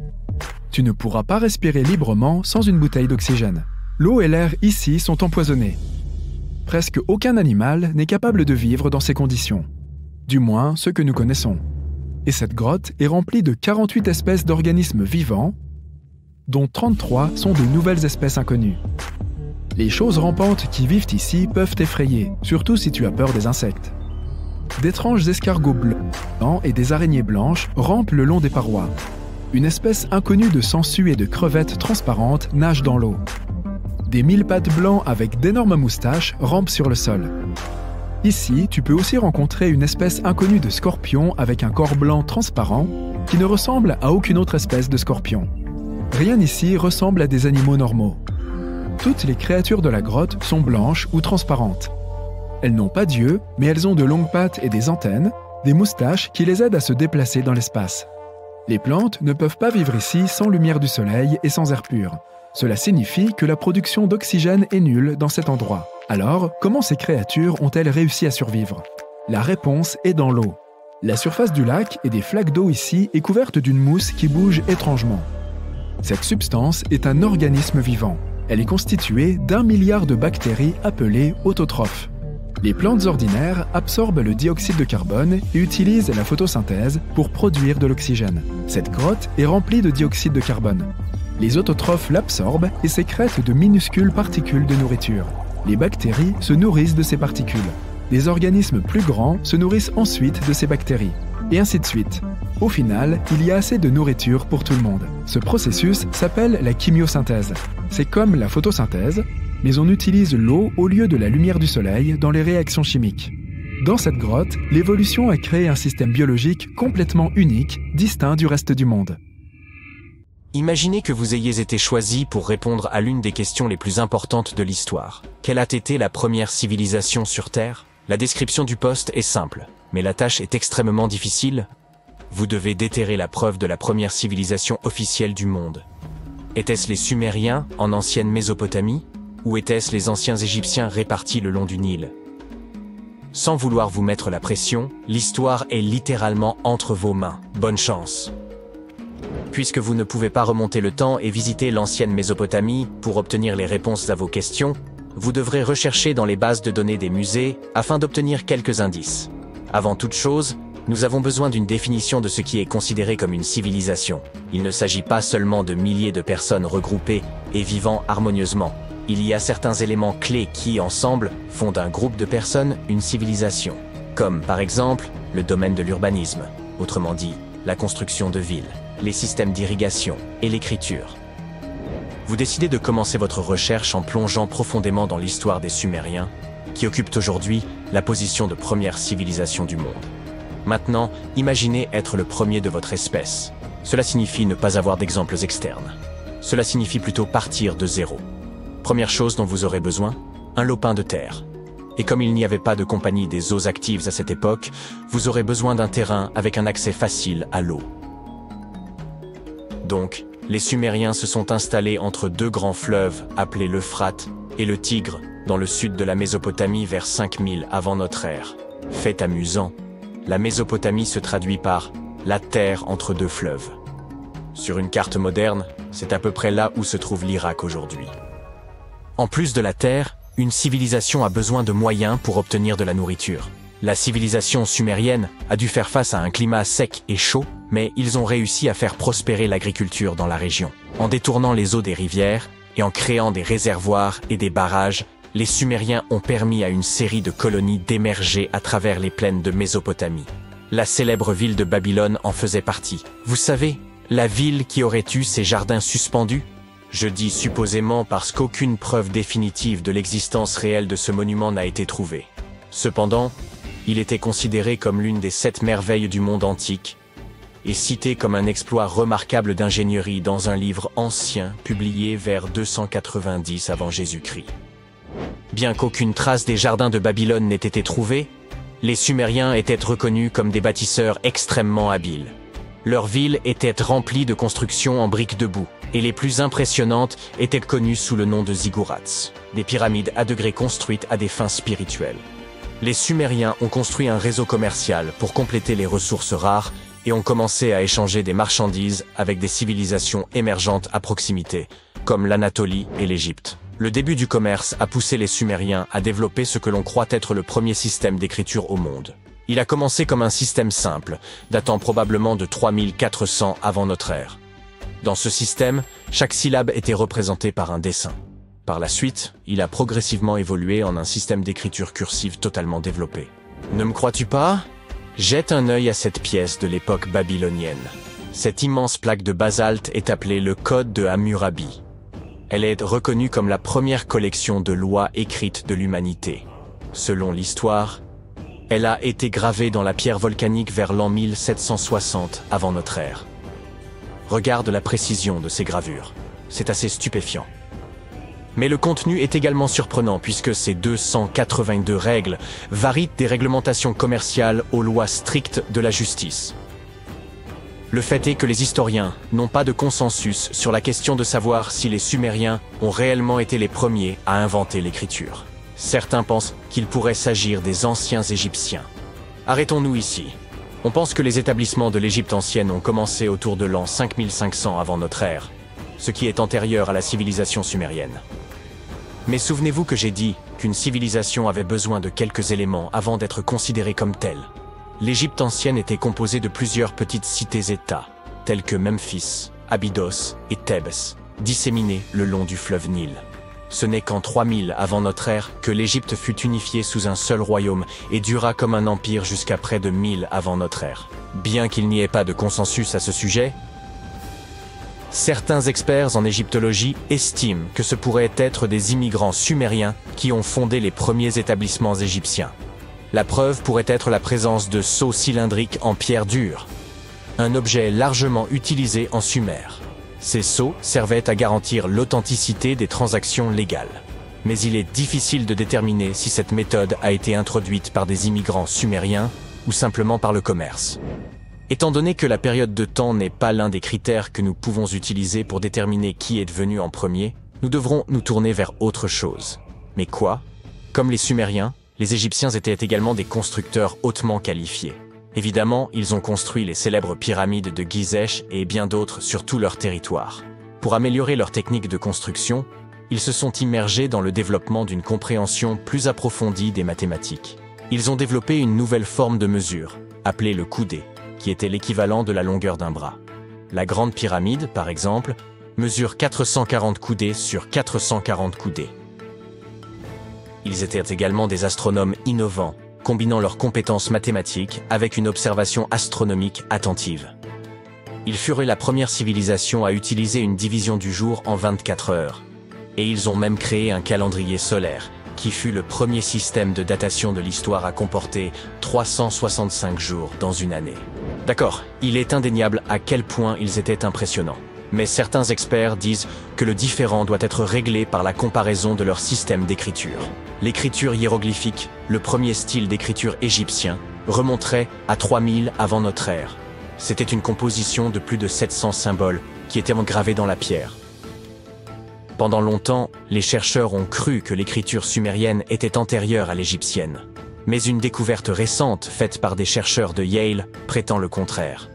Tu ne pourras pas respirer librement sans une bouteille d'oxygène. L'eau et l'air ici sont empoisonnés. Presque aucun animal n'est capable de vivre dans ces conditions. Du moins ceux que nous connaissons. Et cette grotte est remplie de 48 espèces d'organismes vivants, dont 33 sont de nouvelles espèces inconnues. Les choses rampantes qui vivent ici peuvent t'effrayer, surtout si tu as peur des insectes. D'étranges escargots blancs et des araignées blanches rampent le long des parois. Une espèce inconnue de sangsues et de crevettes transparentes nage dans l'eau. Des mille-pattes blancs avec d'énormes moustaches rampent sur le sol. Ici, tu peux aussi rencontrer une espèce inconnue de scorpion avec un corps blanc transparent qui ne ressemble à aucune autre espèce de scorpion. Rien ici ressemble à des animaux normaux. Toutes les créatures de la grotte sont blanches ou transparentes. Elles n'ont pas d'yeux, mais elles ont de longues pattes et des antennes, des moustaches qui les aident à se déplacer dans l'espace. Les plantes ne peuvent pas vivre ici sans lumière du soleil et sans air pur. Cela signifie que la production d'oxygène est nulle dans cet endroit. Alors, comment ces créatures ont-elles réussi à survivre? La réponse est dans l'eau. La surface du lac et des flaques d'eau ici est couverte d'une mousse qui bouge étrangement. Cette substance est un organisme vivant. Elle est constituée d'1 milliard de bactéries appelées autotrophes. Les plantes ordinaires absorbent le dioxyde de carbone et utilisent la photosynthèse pour produire de l'oxygène. Cette grotte est remplie de dioxyde de carbone. Les autotrophes l'absorbent et sécrètent de minuscules particules de nourriture. Les bactéries se nourrissent de ces particules. Des organismes plus grands se nourrissent ensuite de ces bactéries. Et ainsi de suite. Au final, il y a assez de nourriture pour tout le monde. Ce processus s'appelle la chimiosynthèse. C'est comme la photosynthèse, mais on utilise l'eau au lieu de la lumière du soleil dans les réactions chimiques. Dans cette grotte, l'évolution a créé un système biologique complètement unique, distinct du reste du monde.
Imaginez que vous ayez été choisi pour répondre à l'une des questions les plus importantes de l'histoire. Quelle a été la première civilisation sur Terre ? La description du poste est simple, mais la tâche est extrêmement difficile. Vous devez déterrer la preuve de la première civilisation officielle du monde. Étaient-ce les Sumériens en ancienne Mésopotamie ? Ou étaient-ce les anciens Égyptiens répartis le long du Nil ? Sans vouloir vous mettre la pression, l'histoire est littéralement entre vos mains. Bonne chance. Puisque vous ne pouvez pas remonter le temps et visiter l'ancienne Mésopotamie pour obtenir les réponses à vos questions, vous devrez rechercher dans les bases de données des musées afin d'obtenir quelques indices. Avant toute chose, nous avons besoin d'une définition de ce qui est considéré comme une civilisation. Il ne s'agit pas seulement de milliers de personnes regroupées et vivant harmonieusement. Il y a certains éléments clés qui, ensemble, font d'un groupe de personnes une civilisation. Comme, par exemple, le domaine de l'urbanisme, autrement dit, la construction de villes, les systèmes d'irrigation et l'écriture. Vous décidez de commencer votre recherche en plongeant profondément dans l'histoire des Sumériens, qui occupent aujourd'hui la position de première civilisation du monde. Maintenant, imaginez être le premier de votre espèce. Cela signifie ne pas avoir d'exemples externes. Cela signifie plutôt partir de zéro. Première chose dont vous aurez besoin, un lopin de terre. Et comme il n'y avait pas de compagnie des eaux actives à cette époque, vous aurez besoin d'un terrain avec un accès facile à l'eau. Donc, les Sumériens se sont installés entre deux grands fleuves appelés l'Euphrate et le Tigre, dans le sud de la Mésopotamie vers 5000 avant notre ère. Fait amusant, la Mésopotamie se traduit par « la terre entre deux fleuves ». Sur une carte moderne, c'est à peu près là où se trouve l'Irak aujourd'hui. En plus de la terre, une civilisation a besoin de moyens pour obtenir de la nourriture. La civilisation sumérienne a dû faire face à un climat sec et chaud, mais ils ont réussi à faire prospérer l'agriculture dans la région. En détournant les eaux des rivières et en créant des réservoirs et des barrages, les Sumériens ont permis à une série de colonies d'émerger à travers les plaines de Mésopotamie. La célèbre ville de Babylone en faisait partie. Vous savez, la ville qui aurait eu ses jardins suspendus ? Je dis supposément parce qu'aucune preuve définitive de l'existence réelle de ce monument n'a été trouvée. Cependant, il était considéré comme l'une des 7 merveilles du monde antique et cité comme un exploit remarquable d'ingénierie dans un livre ancien publié vers 290 avant Jésus-Christ. Bien qu'aucune trace des jardins de Babylone n'ait été trouvée, les Sumériens étaient reconnus comme des bâtisseurs extrêmement habiles. Leur ville était remplie de constructions en briques de boue, et les plus impressionnantes étaient connues sous le nom de ziggourats, des pyramides à degrés construites à des fins spirituelles. Les Sumériens ont construit un réseau commercial pour compléter les ressources rares et ont commencé à échanger des marchandises avec des civilisations émergentes à proximité, comme l'Anatolie et l'Égypte. Le début du commerce a poussé les Sumériens à développer ce que l'on croit être le premier système d'écriture au monde. Il a commencé comme un système simple, datant probablement de 3400 avant notre ère. Dans ce système, chaque syllabe était représentée par un dessin. Par la suite, il a progressivement évolué en un système d'écriture cursive totalement développé. Ne me crois-tu pas ? Jette un œil à cette pièce de l'époque babylonienne. Cette immense plaque de basalte est appelée le Code de Hammurabi. Elle est reconnue comme la première collection de lois écrites de l'humanité. Selon l'histoire, elle a été gravée dans la pierre volcanique vers l'an 1760 avant notre ère. Regarde la précision de ces gravures. C'est assez stupéfiant. Mais le contenu est également surprenant puisque ces 282 règles varient des réglementations commerciales aux lois strictes de la justice. Le fait est que les historiens n'ont pas de consensus sur la question de savoir si les Sumériens ont réellement été les premiers à inventer l'écriture. Certains pensent qu'il pourrait s'agir des anciens Égyptiens. Arrêtons-nous ici. On pense que les établissements de l'Égypte ancienne ont commencé autour de l'an 5500 avant notre ère, ce qui est antérieur à la civilisation sumérienne. Mais souvenez-vous que j'ai dit qu'une civilisation avait besoin de quelques éléments avant d'être considérée comme telle. L'Égypte ancienne était composée de plusieurs petites cités-États, telles que Memphis, Abydos et Thèbes, disséminées le long du fleuve Nil. Ce n'est qu'en 3000 avant notre ère que l'Égypte fut unifiée sous un seul royaume et dura comme un empire jusqu'à près de 1000 avant notre ère. Bien qu'il n'y ait pas de consensus à ce sujet, certains experts en égyptologie estiment que ce pourrait être des immigrants sumériens qui ont fondé les premiers établissements égyptiens. La preuve pourrait être la présence de sceaux cylindriques en pierre dure, un objet largement utilisé en Sumer. Ces sceaux servaient à garantir l'authenticité des transactions légales. Mais il est difficile de déterminer si cette méthode a été introduite par des immigrants sumériens ou simplement par le commerce. Étant donné que la période de temps n'est pas l'un des critères que nous pouvons utiliser pour déterminer qui est venu en premier, nous devrons nous tourner vers autre chose. Mais quoi? Comme les Sumériens, les Égyptiens étaient également des constructeurs hautement qualifiés. Évidemment, ils ont construit les célèbres pyramides de Gizeh et bien d'autres sur tout leur territoire. Pour améliorer leur technique de construction, ils se sont immergés dans le développement d'une compréhension plus approfondie des mathématiques. Ils ont développé une nouvelle forme de mesure, appelée le coudé, qui était l'équivalent de la longueur d'un bras. La Grande Pyramide, par exemple, mesure 440 coudées sur 440 coudées. Ils étaient également des astronomes innovants, combinant leurs compétences mathématiques avec une observation astronomique attentive. Ils furent la première civilisation à utiliser une division du jour en 24 heures. Et ils ont même créé un calendrier solaire, qui fut le premier système de datation de l'histoire à comporter 365 jours dans une année. D'accord, il est indéniable à quel point ils étaient impressionnants. Mais certains experts disent que le différend doit être réglé par la comparaison de leur système d'écriture. L'écriture hiéroglyphique, le premier style d'écriture égyptien, remonterait à 3000 avant notre ère. C'était une composition de plus de 700 symboles qui étaient gravés dans la pierre. Pendant longtemps, les chercheurs ont cru que l'écriture sumérienne était antérieure à l'égyptienne. Mais une découverte récente faite par des chercheurs de Yale prétend le contraire.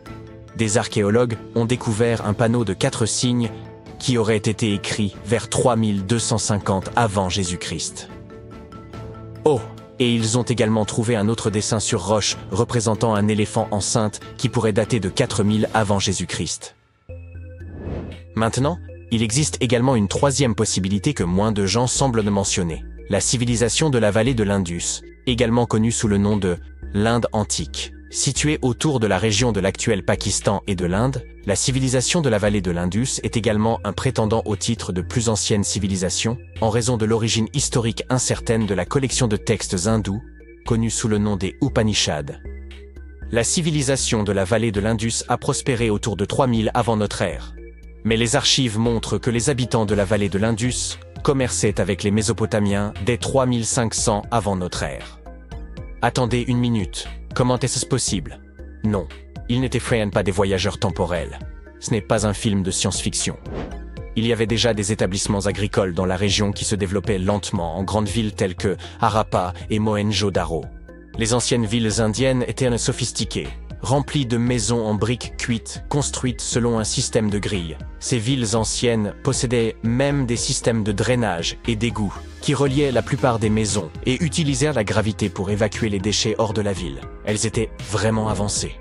Des archéologues ont découvert un panneau de 4 signes qui aurait été écrit vers 3250 avant Jésus-Christ. Oh, et ils ont également trouvé un autre dessin sur roche représentant un éléphant enceinte qui pourrait dater de 4000 avant Jésus-Christ. Maintenant, il existe également une troisième possibilité que moins de gens semblent mentionner, la civilisation de la vallée de l'Indus, également connue sous le nom de l'Inde antique. Située autour de la région de l'actuel Pakistan et de l'Inde, la civilisation de la vallée de l'Indus est également un prétendant au titre de plus ancienne civilisation, en raison de l'origine historique incertaine de la collection de textes hindous, connue sous le nom des Upanishads. La civilisation de la vallée de l'Indus a prospéré autour de 3000 avant notre ère. Mais les archives montrent que les habitants de la vallée de l'Indus commerçaient avec les Mésopotamiens dès 3500 avant notre ère. Attendez une minute. Comment est-ce possible? Non, ils n'étaient pas des voyageurs temporels. Ce n'est pas un film de science-fiction. Il y avait déjà des établissements agricoles dans la région qui se développaient lentement en grandes villes telles que Harappa et Mohenjo-Daro. Les anciennes villes indiennes étaient sophistiquées, remplies de maisons en briques cuites, construites selon un système de grilles. Ces villes anciennes possédaient même des systèmes de drainage et d'égouts qui reliaient la plupart des maisons et utilisèrent la gravité pour évacuer les déchets hors de la ville. Elles étaient vraiment avancées.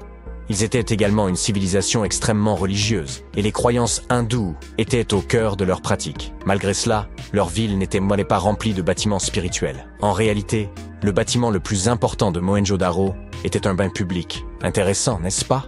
Ils étaient également une civilisation extrêmement religieuse, et les croyances hindoues étaient au cœur de leurs pratiques. Malgré cela, leur ville n'était pas remplie de bâtiments spirituels. En réalité, le bâtiment le plus important de Mohenjo-Daro était un bain public. Intéressant, n'est-ce pas?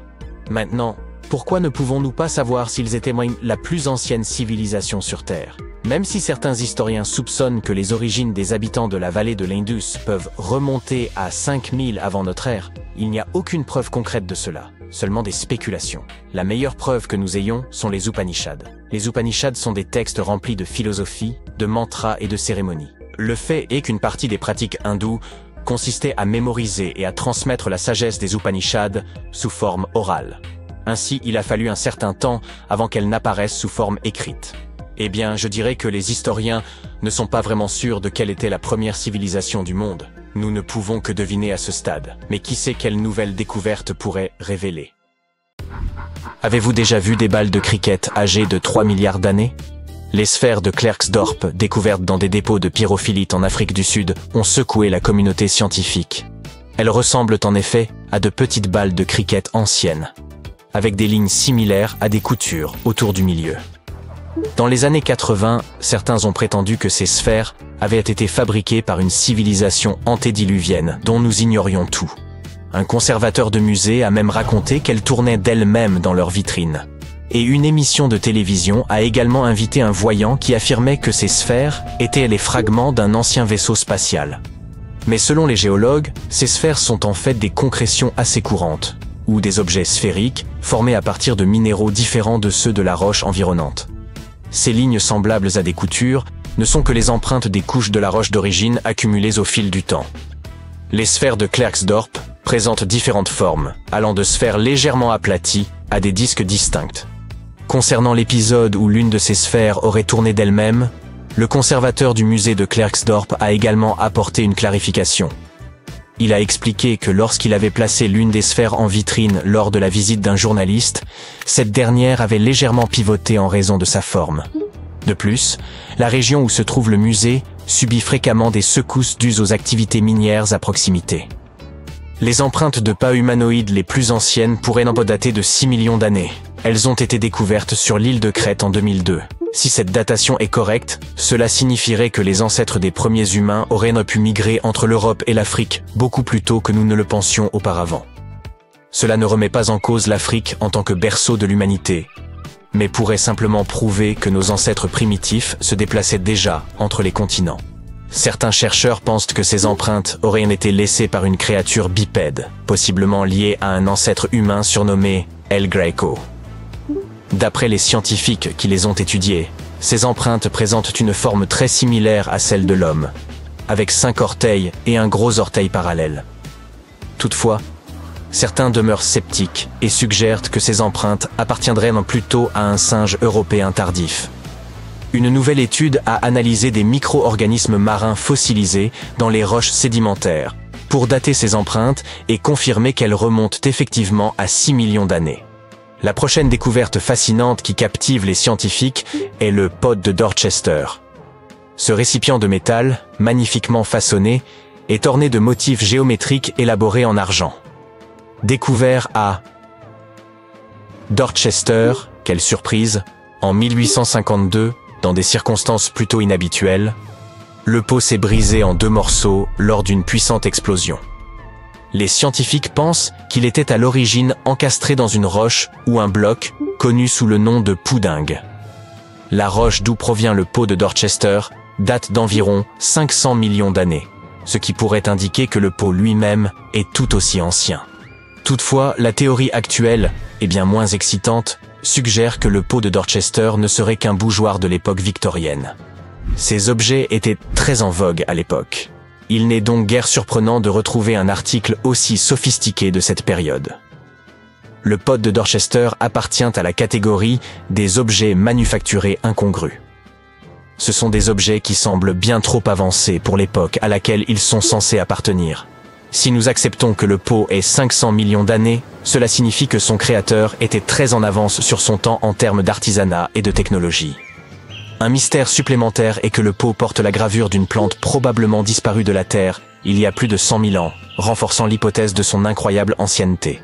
Maintenant, pourquoi ne pouvons-nous pas savoir s'ils étaient la plus ancienne civilisation sur Terre? Même si certains historiens soupçonnent que les origines des habitants de la vallée de l'Indus peuvent remonter à 5000 avant notre ère, il n'y a aucune preuve concrète de cela, seulement des spéculations. La meilleure preuve que nous ayons sont les Upanishads. Les Upanishads sont des textes remplis de philosophie, de mantras et de cérémonies. Le fait est qu'une partie des pratiques hindoues consistait à mémoriser et à transmettre la sagesse des Upanishads sous forme orale. Ainsi, il a fallu un certain temps avant qu'elles n'apparaissent sous forme écrite. Eh bien, je dirais que les historiens ne sont pas vraiment sûrs de quelle était la première civilisation du monde. Nous ne pouvons que deviner à ce stade, mais qui sait quelle nouvelle découverte pourrait révéler. Avez-vous déjà vu des balles de cricket âgées de 3 milliards d'années? Les sphères de Klerksdorp, découvertes dans des dépôts de pyrophilite en Afrique du Sud, ont secoué la communauté scientifique. Elles ressemblent en effet à de petites balles de cricket anciennes, avec des lignes similaires à des coutures autour du milieu. Dans les années 80, certains ont prétendu que ces sphères avaient été fabriquées par une civilisation antédiluvienne dont nous ignorions tout. Un conservateur de musée a même raconté qu'elles tournaient d'elles-mêmes dans leurs vitrines. Et une émission de télévision a également invité un voyant qui affirmait que ces sphères étaient les fragments d'un ancien vaisseau spatial. Mais selon les géologues, ces sphères sont en fait des concrétions assez courantes, ou des objets sphériques formés à partir de minéraux différents de ceux de la roche environnante. Ces lignes semblables à des coutures ne sont que les empreintes des couches de la roche d'origine accumulées au fil du temps. Les sphères de Klerksdorp présentent différentes formes, allant de sphères légèrement aplaties à des disques distincts. Concernant l'épisode où l'une de ces sphères aurait tourné d'elle-même, le conservateur du musée de Klerksdorp a également apporté une clarification. Il a expliqué que lorsqu'il avait placé l'une des sphères en vitrine lors de la visite d'un journaliste, cette dernière avait légèrement pivoté en raison de sa forme. De plus, la région où se trouve le musée subit fréquemment des secousses dues aux activités minières à proximité. Les empreintes de pas humanoïdes les plus anciennes pourraient n'en pas dater de 6 millions d'années. Elles ont été découvertes sur l'île de Crète en 2002. Si cette datation est correcte, cela signifierait que les ancêtres des premiers humains auraient pu migrer entre l'Europe et l'Afrique beaucoup plus tôt que nous ne le pensions auparavant. Cela ne remet pas en cause l'Afrique en tant que berceau de l'humanité, mais pourrait simplement prouver que nos ancêtres primitifs se déplaçaient déjà entre les continents. Certains chercheurs pensent que ces empreintes auraient été laissées par une créature bipède, possiblement liée à un ancêtre humain surnommé El Greco. D'après les scientifiques qui les ont étudiées, ces empreintes présentent une forme très similaire à celle de l'homme, avec 5 orteils et un gros orteil parallèle. Toutefois, certains demeurent sceptiques et suggèrent que ces empreintes appartiendraient plutôt à un singe européen tardif. Une nouvelle étude a analysé des micro-organismes marins fossilisés dans les roches sédimentaires pour dater ces empreintes et confirmer qu'elles remontent effectivement à 6 millions d'années. La prochaine découverte fascinante qui captive les scientifiques est le pot de Dorchester. Ce récipient de métal, magnifiquement façonné, est orné de motifs géométriques élaborés en argent. Découvert à Dorchester, quelle surprise, en 1852, dans des circonstances plutôt inhabituelles, le pot s'est brisé en 2 morceaux lors d'une puissante explosion. Les scientifiques pensent qu'il était à l'origine encastré dans une roche ou un bloc connu sous le nom de poudingue. La roche d'où provient le pot de Dorchester date d'environ 500 millions d'années, ce qui pourrait indiquer que le pot lui-même est tout aussi ancien. Toutefois, la théorie actuelle, et bien moins excitante, suggère que le pot de Dorchester ne serait qu'un bougeoir de l'époque victorienne. Ces objets étaient très en vogue à l'époque. Il n'est donc guère surprenant de retrouver un article aussi sophistiqué de cette période. Le pot de Dorchester appartient à la catégorie des objets manufacturés incongrus. Ce sont des objets qui semblent bien trop avancés pour l'époque à laquelle ils sont censés appartenir. Si nous acceptons que le pot ait 500 millions d'années, cela signifie que son créateur était très en avance sur son temps en termes d'artisanat et de technologie. Un mystère supplémentaire est que le pot porte la gravure d'une plante probablement disparue de la Terre il y a plus de 100 000 ans, renforçant l'hypothèse de son incroyable ancienneté.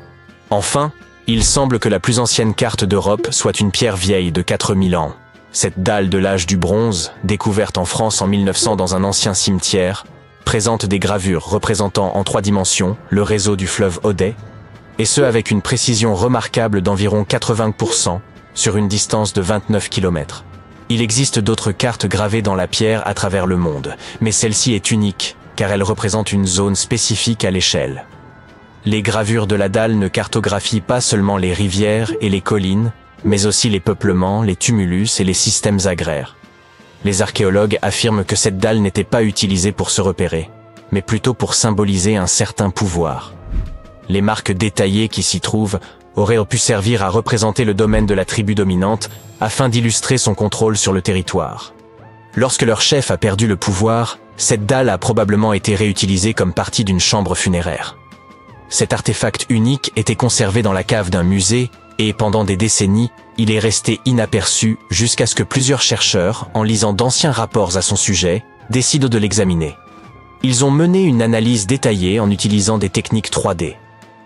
Enfin, il semble que la plus ancienne carte d'Europe soit une pierre vieille de 4000 ans. Cette dalle de l'âge du bronze, découverte en France en 1900 dans un ancien cimetière, présente des gravures représentant en 3 dimensions le réseau du fleuve Odet, et ce avec une précision remarquable d'environ 80% sur une distance de 29 km. Il existe d'autres cartes gravées dans la pierre à travers le monde, mais celle-ci est unique, car elle représente une zone spécifique à l'échelle. Les gravures de la dalle ne cartographient pas seulement les rivières et les collines, mais aussi les peuplements, les tumulus et les systèmes agraires. Les archéologues affirment que cette dalle n'était pas utilisée pour se repérer, mais plutôt pour symboliser un certain pouvoir. Les marques détaillées qui s'y trouvent auraient pu servir à représenter le domaine de la tribu dominante afin d'illustrer son contrôle sur le territoire. Lorsque leur chef a perdu le pouvoir, Cette dalle a probablement été réutilisée comme partie d'une chambre funéraire. Cet artefact unique était conservé dans la cave d'un musée et pendant des décennies, il est resté inaperçu jusqu'à ce que plusieurs chercheurs, en lisant d'anciens rapports à son sujet, décident de l'examiner. Ils ont mené une analyse détaillée en utilisant des techniques 3D.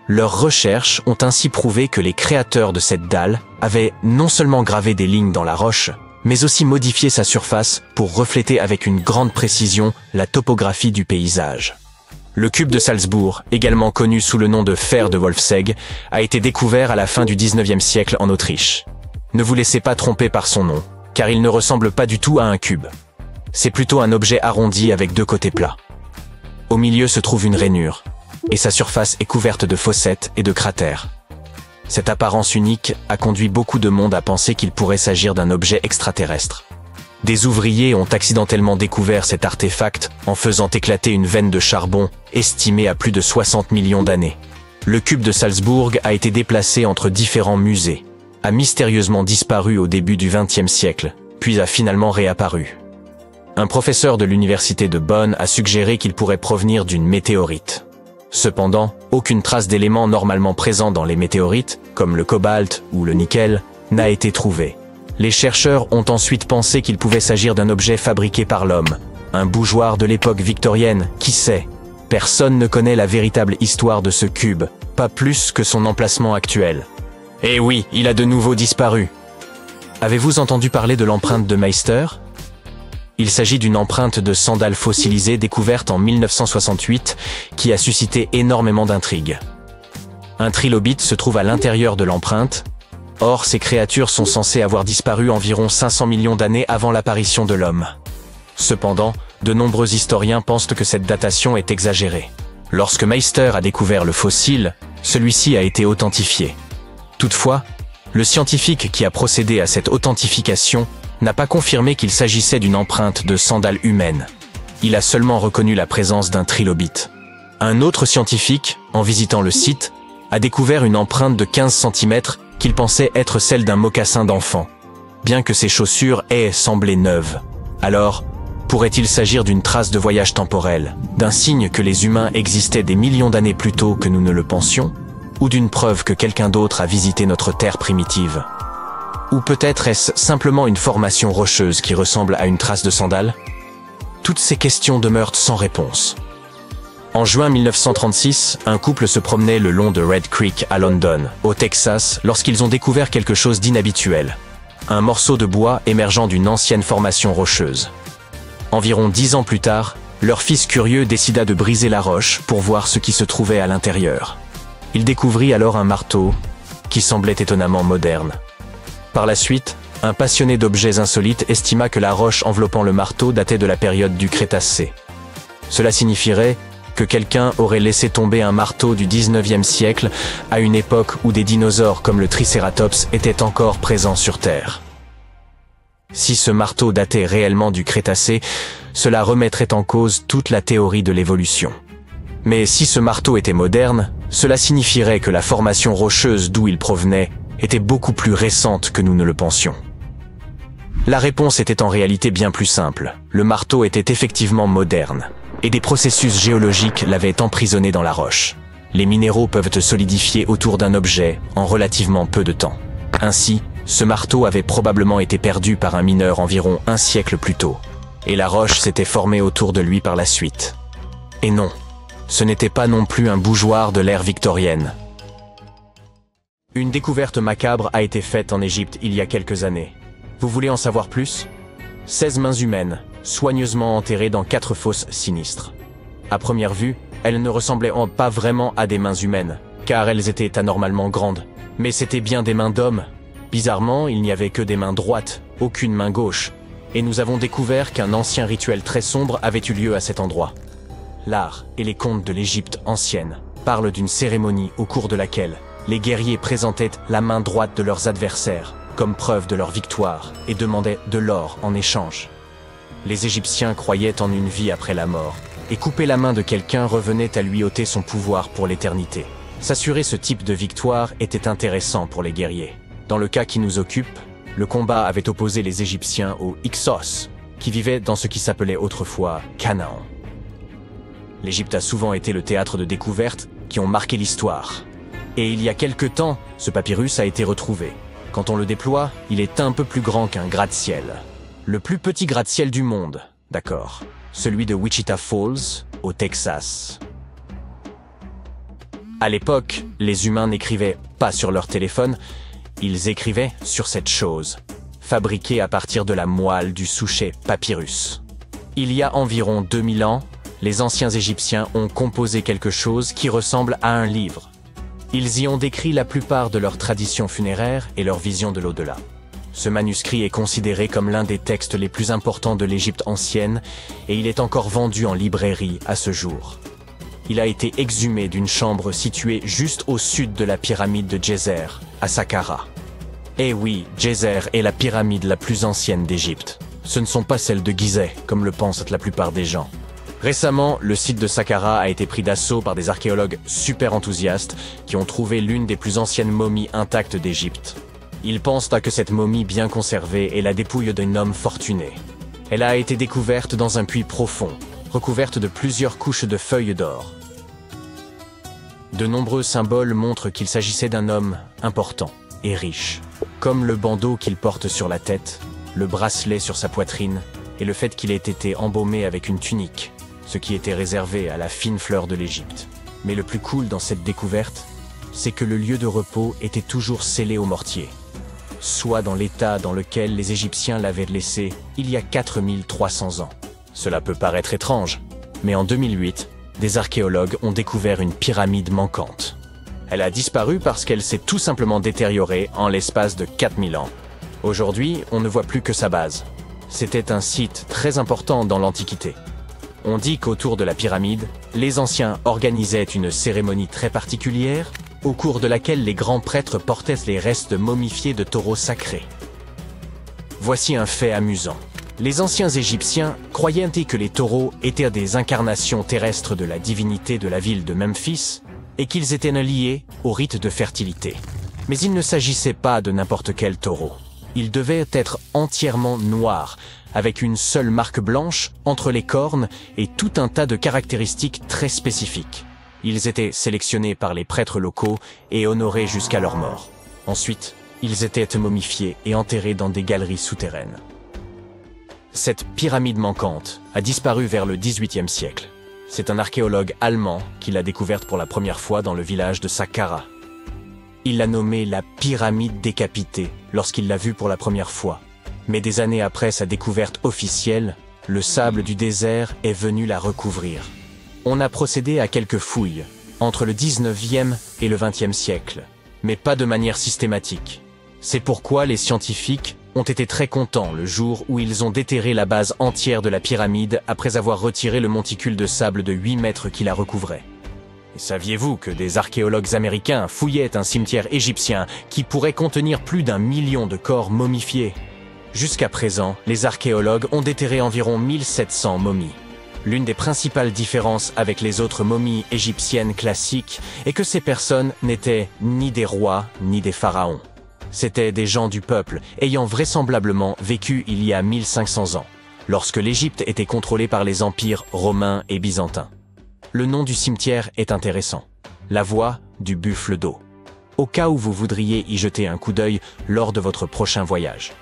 Leurs recherches ont ainsi prouvé que les créateurs de cette dalle avaient non seulement gravé des lignes dans la roche, mais aussi modifié sa surface pour refléter avec une grande précision la topographie du paysage. Le cube de Salzbourg, également connu sous le nom de fer de Wolfsegg, a été découvert à la fin du XIXe siècle en Autriche. Ne vous laissez pas tromper par son nom, car il ne ressemble pas du tout à un cube. C'est plutôt un objet arrondi avec 2 côtés plats. Au milieu se trouve une rainure, et sa surface est couverte de fossettes et de cratères. Cette apparence unique a conduit beaucoup de monde à penser qu'il pourrait s'agir d'un objet extraterrestre. Des ouvriers ont accidentellement découvert cet artefact en faisant éclater une veine de charbon estimée à plus de 60 millions d'années. Le cube de Salzbourg a été déplacé entre différents musées, a mystérieusement disparu au début du XXe siècle, puis a finalement réapparu. Un professeur de l'université de Bonn a suggéré qu'il pourrait provenir d'une météorite. Cependant, aucune trace d'éléments normalement présents dans les météorites, comme le cobalt ou le nickel, n'a été trouvée. Les chercheurs ont ensuite pensé qu'il pouvait s'agir d'un objet fabriqué par l'homme, un bougeoir de l'époque victorienne, qui sait. Personne ne connaît la véritable histoire de ce cube, pas plus que son emplacement actuel. Eh oui, il a de nouveau disparu. Avez-vous entendu parler de l'empreinte de Meister ? Il s'agit d'une empreinte de sandales fossilisées découverte en 1968 qui a suscité énormément d'intrigues. Un trilobite se trouve à l'intérieur de l'empreinte. Or, ces créatures sont censées avoir disparu environ 500 millions d'années avant l'apparition de l'homme. Cependant, de nombreux historiens pensent que cette datation est exagérée. Lorsque Meister a découvert le fossile, celui-ci a été authentifié. Toutefois, le scientifique qui a procédé à cette authentification n'a pas confirmé qu'il s'agissait d'une empreinte de sandales humaines. Il a seulement reconnu la présence d'un trilobite. Un autre scientifique, en visitant le site, a découvert une empreinte de 15 cm qu'il pensait être celle d'un mocassin d'enfant, bien que ses chaussures aient semblé neuves. Alors, pourrait-il s'agir d'une trace de voyage temporel, d'un signe que les humains existaient des millions d'années plus tôt que nous ne le pensions, ou d'une preuve que quelqu'un d'autre a visité notre Terre primitive? Ou peut-être est-ce simplement une formation rocheuse qui ressemble à une trace de sandales? Toutes ces questions demeurent sans réponse. En juin 1936, un couple se promenait le long de Red Creek à London, au Texas, lorsqu'ils ont découvert quelque chose d'inhabituel. Un morceau de bois émergeant d'une ancienne formation rocheuse. Environ 10 ans plus tard, leur fils curieux décida de briser la roche pour voir ce qui se trouvait à l'intérieur. Il découvrit alors un marteau qui semblait étonnamment moderne. Par la suite, un passionné d'objets insolites estima que la roche enveloppant le marteau datait de la période du Crétacé. Cela signifierait que quelqu'un aurait laissé tomber un marteau du 19e siècle à une époque où des dinosaures comme le Triceratops étaient encore présents sur Terre. Si ce marteau datait réellement du Crétacé, cela remettrait en cause toute la théorie de l'évolution. Mais si ce marteau était moderne, cela signifierait que la formation rocheuse d'où il provenait était beaucoup plus récente que nous ne le pensions. La réponse était en réalité bien plus simple. Le marteau était effectivement moderne, et des processus géologiques l'avaient emprisonné dans la roche. Les minéraux peuvent se solidifier autour d'un objet en relativement peu de temps. Ainsi, ce marteau avait probablement été perdu par un mineur environ 1 siècle plus tôt, et la roche s'était formée autour de lui par la suite. Et non, ce n'était pas non plus un bougeoir de l'ère victorienne. Une découverte macabre a été faite en Égypte il y a quelques années. Vous voulez en savoir plus? 16 mains humaines, soigneusement enterrées dans 4 fosses sinistres. À première vue, elles ne ressemblaient pas vraiment à des mains humaines, car elles étaient anormalement grandes. Mais c'étaient bien des mains d'hommes. Bizarrement, il n'y avait que des mains droites, aucune main gauche. Et nous avons découvert qu'un ancien rituel très sombre avait eu lieu à cet endroit. L'art et les contes de l'Égypte ancienne parlent d'une cérémonie au cours de laquelle les guerriers présentaient la main droite de leurs adversaires comme preuve de leur victoire et demandaient de l'or en échange. Les Égyptiens croyaient en une vie après la mort, et couper la main de quelqu'un revenait à lui ôter son pouvoir pour l'éternité. S'assurer ce type de victoire était intéressant pour les guerriers. Dans le cas qui nous occupe, le combat avait opposé les Égyptiens aux Hyksos, qui vivaient dans ce qui s'appelait autrefois Canaan. L'Égypte a souvent été le théâtre de découvertes qui ont marqué l'histoire. Et il y a quelque temps, ce papyrus a été retrouvé. Quand on le déploie, il est un peu plus grand qu'un gratte-ciel. Le plus petit gratte-ciel du monde, d'accord. Celui de Wichita Falls, au Texas. À l'époque, les humains n'écrivaient pas sur leur téléphone, ils écrivaient sur cette chose, fabriquée à partir de la moelle du souchet papyrus. Il y a environ 2000 ans, les anciens Égyptiens ont composé quelque chose qui ressemble à un livre. Ils y ont décrit la plupart de leurs traditions funéraires et leur vision de l'au-delà. Ce manuscrit est considéré comme l'un des textes les plus importants de l'Égypte ancienne et il est encore vendu en librairie à ce jour. Il a été exhumé d'une chambre située juste au sud de la pyramide de Djeser, à Saqqara. Eh oui, Djeser est la pyramide la plus ancienne d'Égypte. Ce ne sont pas celles de Gizeh, comme le pensent la plupart des gens. Récemment, le site de Saqqara a été pris d'assaut par des archéologues super enthousiastes qui ont trouvé l'une des plus anciennes momies intactes d'Égypte. Ils pensent que cette momie bien conservée est la dépouille d'un homme fortuné. Elle a été découverte dans un puits profond, recouverte de plusieurs couches de feuilles d'or. De nombreux symboles montrent qu'il s'agissait d'un homme important et riche, comme le bandeau qu'il porte sur la tête, le bracelet sur sa poitrine et le fait qu'il ait été embaumé avec une tunique, ce qui était réservé à la fine fleur de l'Égypte. Mais le plus cool dans cette découverte, c'est que le lieu de repos était toujours scellé au mortier, soit dans l'état dans lequel les Égyptiens l'avaient laissé il y a 4300 ans. Cela peut paraître étrange, mais en 2008, des archéologues ont découvert une pyramide manquante. Elle a disparu parce qu'elle s'est tout simplement détériorée en l'espace de 4000 ans. Aujourd'hui, on ne voit plus que sa base. C'était un site très important dans l'Antiquité. On dit qu'autour de la pyramide, les anciens organisaient une cérémonie très particulière, au cours de laquelle les grands prêtres portaient les restes momifiés de taureaux sacrés. Voici un fait amusant. Les anciens Égyptiens croyaient que les taureaux étaient des incarnations terrestres de la divinité de la ville de Memphis et qu'ils étaient liés au rite de fertilité. Mais il ne s'agissait pas de n'importe quel taureau. Ils devaient être entièrement noirs, avec une seule marque blanche entre les cornes et tout un tas de caractéristiques très spécifiques. Ils étaient sélectionnés par les prêtres locaux et honorés jusqu'à leur mort. Ensuite, ils étaient momifiés et enterrés dans des galeries souterraines. Cette pyramide manquante a disparu vers le XVIIIe siècle. C'est un archéologue allemand qui l'a découverte pour la première fois dans le village de Saqqara. Il l'a nommée la pyramide décapitée lorsqu'il l'a vue pour la première fois. Mais des années après sa découverte officielle, le sable du désert est venu la recouvrir. On a procédé à quelques fouilles, entre le 19e et le 20e siècle, mais pas de manière systématique. C'est pourquoi les scientifiques ont été très contents le jour où ils ont déterré la base entière de la pyramide après avoir retiré le monticule de sable de 8 mètres qui la recouvrait. Et saviez-vous que des archéologues américains fouillaient un cimetière égyptien qui pourrait contenir plus d'1 million de corps momifiés? Jusqu'à présent, les archéologues ont déterré environ 1700 momies. L'une des principales différences avec les autres momies égyptiennes classiques est que ces personnes n'étaient ni des rois ni des pharaons. C'étaient des gens du peuple ayant vraisemblablement vécu il y a 1500 ans, lorsque l'Égypte était contrôlée par les empires romains et byzantins. Le nom du cimetière est intéressant, la voie du buffle d'eau, au cas où vous voudriez y jeter un coup d'œil lors de votre prochain voyage.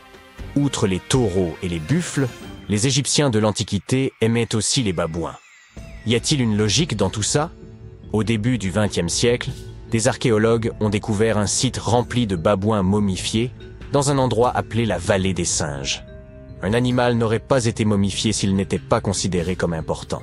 Outre les taureaux et les buffles, les Égyptiens de l'Antiquité aimaient aussi les babouins. Y a-t-il une logique dans tout ça? Au début du XXe siècle, des archéologues ont découvert un site rempli de babouins momifiés dans un endroit appelé la vallée des singes. Un animal n'aurait pas été momifié s'il n'était pas considéré comme important.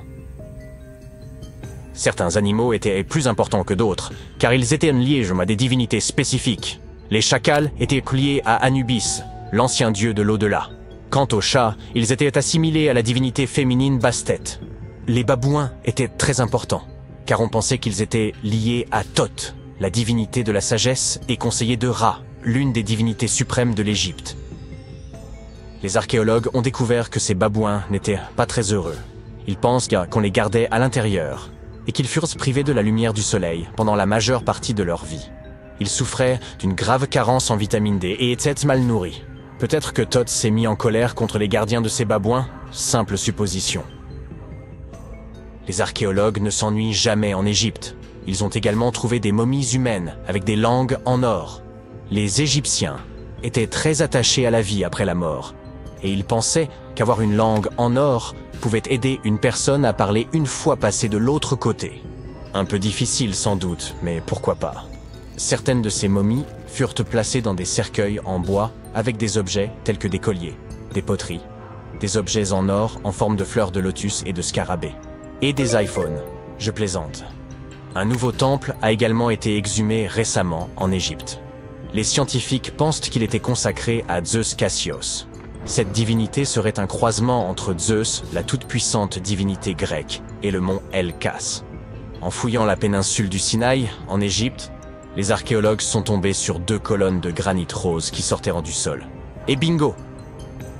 Certains animaux étaient plus importants que d'autres, car ils étaient liés à des divinités spécifiques. Les chacals étaient liés à Anubis, l'ancien dieu de l'au-delà. Quant aux chats, ils étaient assimilés à la divinité féminine Bastet. Les babouins étaient très importants, car on pensait qu'ils étaient liés à Thoth, la divinité de la sagesse, et conseiller de Ra, l'une des divinités suprêmes de l'Égypte. Les archéologues ont découvert que ces babouins n'étaient pas très heureux. Ils pensent qu'on les gardait à l'intérieur, et qu'ils furent privés de la lumière du soleil pendant la majeure partie de leur vie. Ils souffraient d'une grave carence en vitamine D et étaient mal nourris. Peut-être que Thoth s'est mis en colère contre les gardiens de ses babouins? Simple supposition. Les archéologues ne s'ennuient jamais en Égypte. Ils ont également trouvé des momies humaines avec des langues en or. Les Égyptiens étaient très attachés à la vie après la mort, et ils pensaient qu'avoir une langue en or pouvait aider une personne à parler une fois passée de l'autre côté. Un peu difficile sans doute, mais pourquoi pas. Certaines de ces momies furent placées dans des cercueils en bois avec des objets tels que des colliers, des poteries, des objets en or en forme de fleurs de lotus et de scarabées, et des iPhones. Je plaisante. Un nouveau temple a également été exhumé récemment en Égypte. Les scientifiques pensent qu'il était consacré à Zeus Cassios. Cette divinité serait un croisement entre Zeus, la toute-puissante divinité grecque, et le mont El-Kas. En fouillant la péninsule du Sinaï, en Égypte, les archéologues sont tombés sur 2 colonnes de granit rose qui sortaient du sol. Et bingo!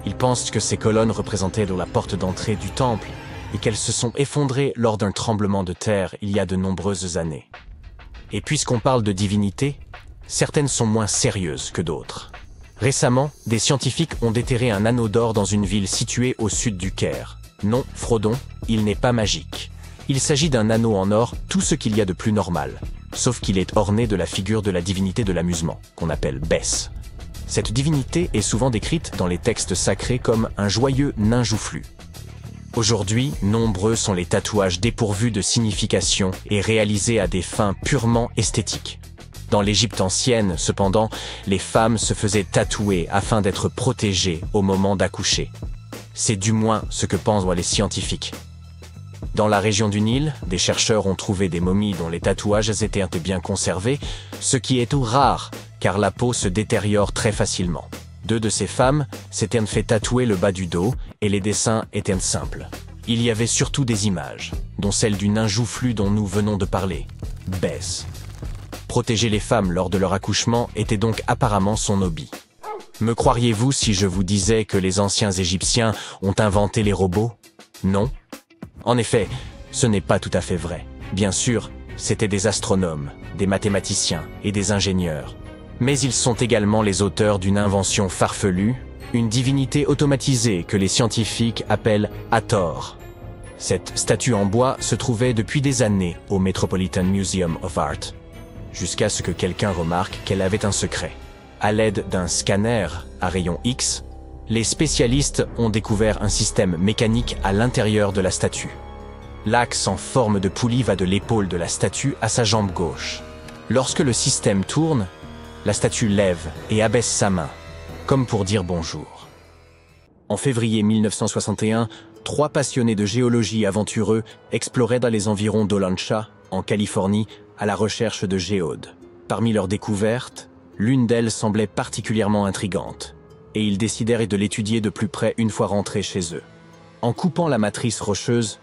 Ils pensent que ces colonnes représentaient la porte d'entrée du temple et qu'elles se sont effondrées lors d'un tremblement de terre il y a de nombreuses années. Et puisqu'on parle de divinités, certaines sont moins sérieuses que d'autres. Récemment, des scientifiques ont déterré un anneau d'or dans une ville située au sud du Caire. Non, Frodon, il n'est pas magique. Il s'agit d'un anneau en or, tout ce qu'il y a de plus normal, sauf qu'il est orné de la figure de la divinité de l'amusement, qu'on appelle Bès. Cette divinité est souvent décrite dans les textes sacrés comme un joyeux nain joufflu. Aujourd'hui, nombreux sont les tatouages dépourvus de signification et réalisés à des fins purement esthétiques. Dans l'Égypte ancienne, cependant, les femmes se faisaient tatouer afin d'être protégées au moment d'accoucher. C'est du moins ce que pensent les scientifiques. Dans la région du Nil, des chercheurs ont trouvé des momies dont les tatouages étaient bien conservés, ce qui est tout rare, car la peau se détériore très facilement. 2 de ces femmes s'étaient fait tatouer le bas du dos, et les dessins étaient simples. Il y avait surtout des images, dont celle du nain joufflu dont nous venons de parler, Bès. Protéger les femmes lors de leur accouchement était donc apparemment son hobby. Me croiriez-vous si je vous disais que les anciens Égyptiens ont inventé les robots? Non. En effet, ce n'est pas tout à fait vrai. Bien sûr, c'étaient des astronomes, des mathématiciens et des ingénieurs. Mais ils sont également les auteurs d'une invention farfelue, une divinité automatisée que les scientifiques appellent Hathor. Cette statue en bois se trouvait depuis des années au Metropolitan Museum of Art, jusqu'à ce que quelqu'un remarque qu'elle avait un secret. À l'aide d'un scanner à rayon X, les spécialistes ont découvert un système mécanique à l'intérieur de la statue. L'axe en forme de poulie va de l'épaule de la statue à sa jambe gauche. Lorsque le système tourne, la statue lève et abaisse sa main, comme pour dire bonjour. En février 1961, 3 passionnés de géologie aventureux exploraient dans les environs d'Olancha, en Californie, à la recherche de géodes. Parmi leurs découvertes, l'une d'elles semblait particulièrement intrigante, et ils décidèrent de l'étudier de plus près une fois rentrés chez eux. En coupant la matrice rocheuse,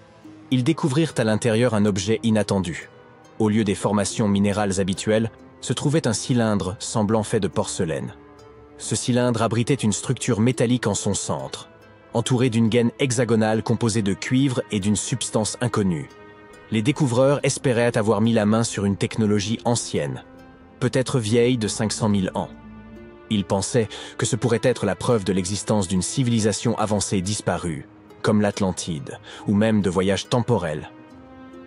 ils découvrirent à l'intérieur un objet inattendu. Au lieu des formations minérales habituelles, se trouvait un cylindre semblant fait de porcelaine. Ce cylindre abritait une structure métallique en son centre, entourée d'une gaine hexagonale composée de cuivre et d'une substance inconnue. Les découvreurs espéraient avoir mis la main sur une technologie ancienne, peut-être vieille de 500 000 ans. Ils pensaient que ce pourrait être la preuve de l'existence d'une civilisation avancée disparue, comme l'Atlantide, ou même de voyages temporels.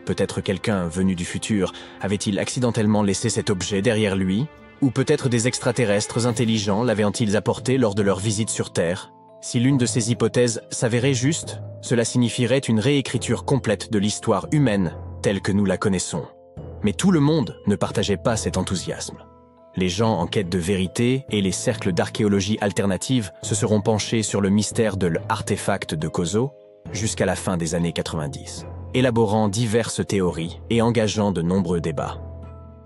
Peut-être quelqu'un venu du futur avait-il accidentellement laissé cet objet derrière lui, ou peut-être des extraterrestres intelligents l'avaient-ils apporté lors de leur visite sur Terre. Si l'une de ces hypothèses s'avérait juste, cela signifierait une réécriture complète de l'histoire humaine telle que nous la connaissons. Mais tout le monde ne partageait pas cet enthousiasme. Les gens en quête de vérité et les cercles d'archéologie alternative se seront penchés sur le mystère de l'artefact de Khozo jusqu'à la fin des années 90, élaborant diverses théories et engageant de nombreux débats.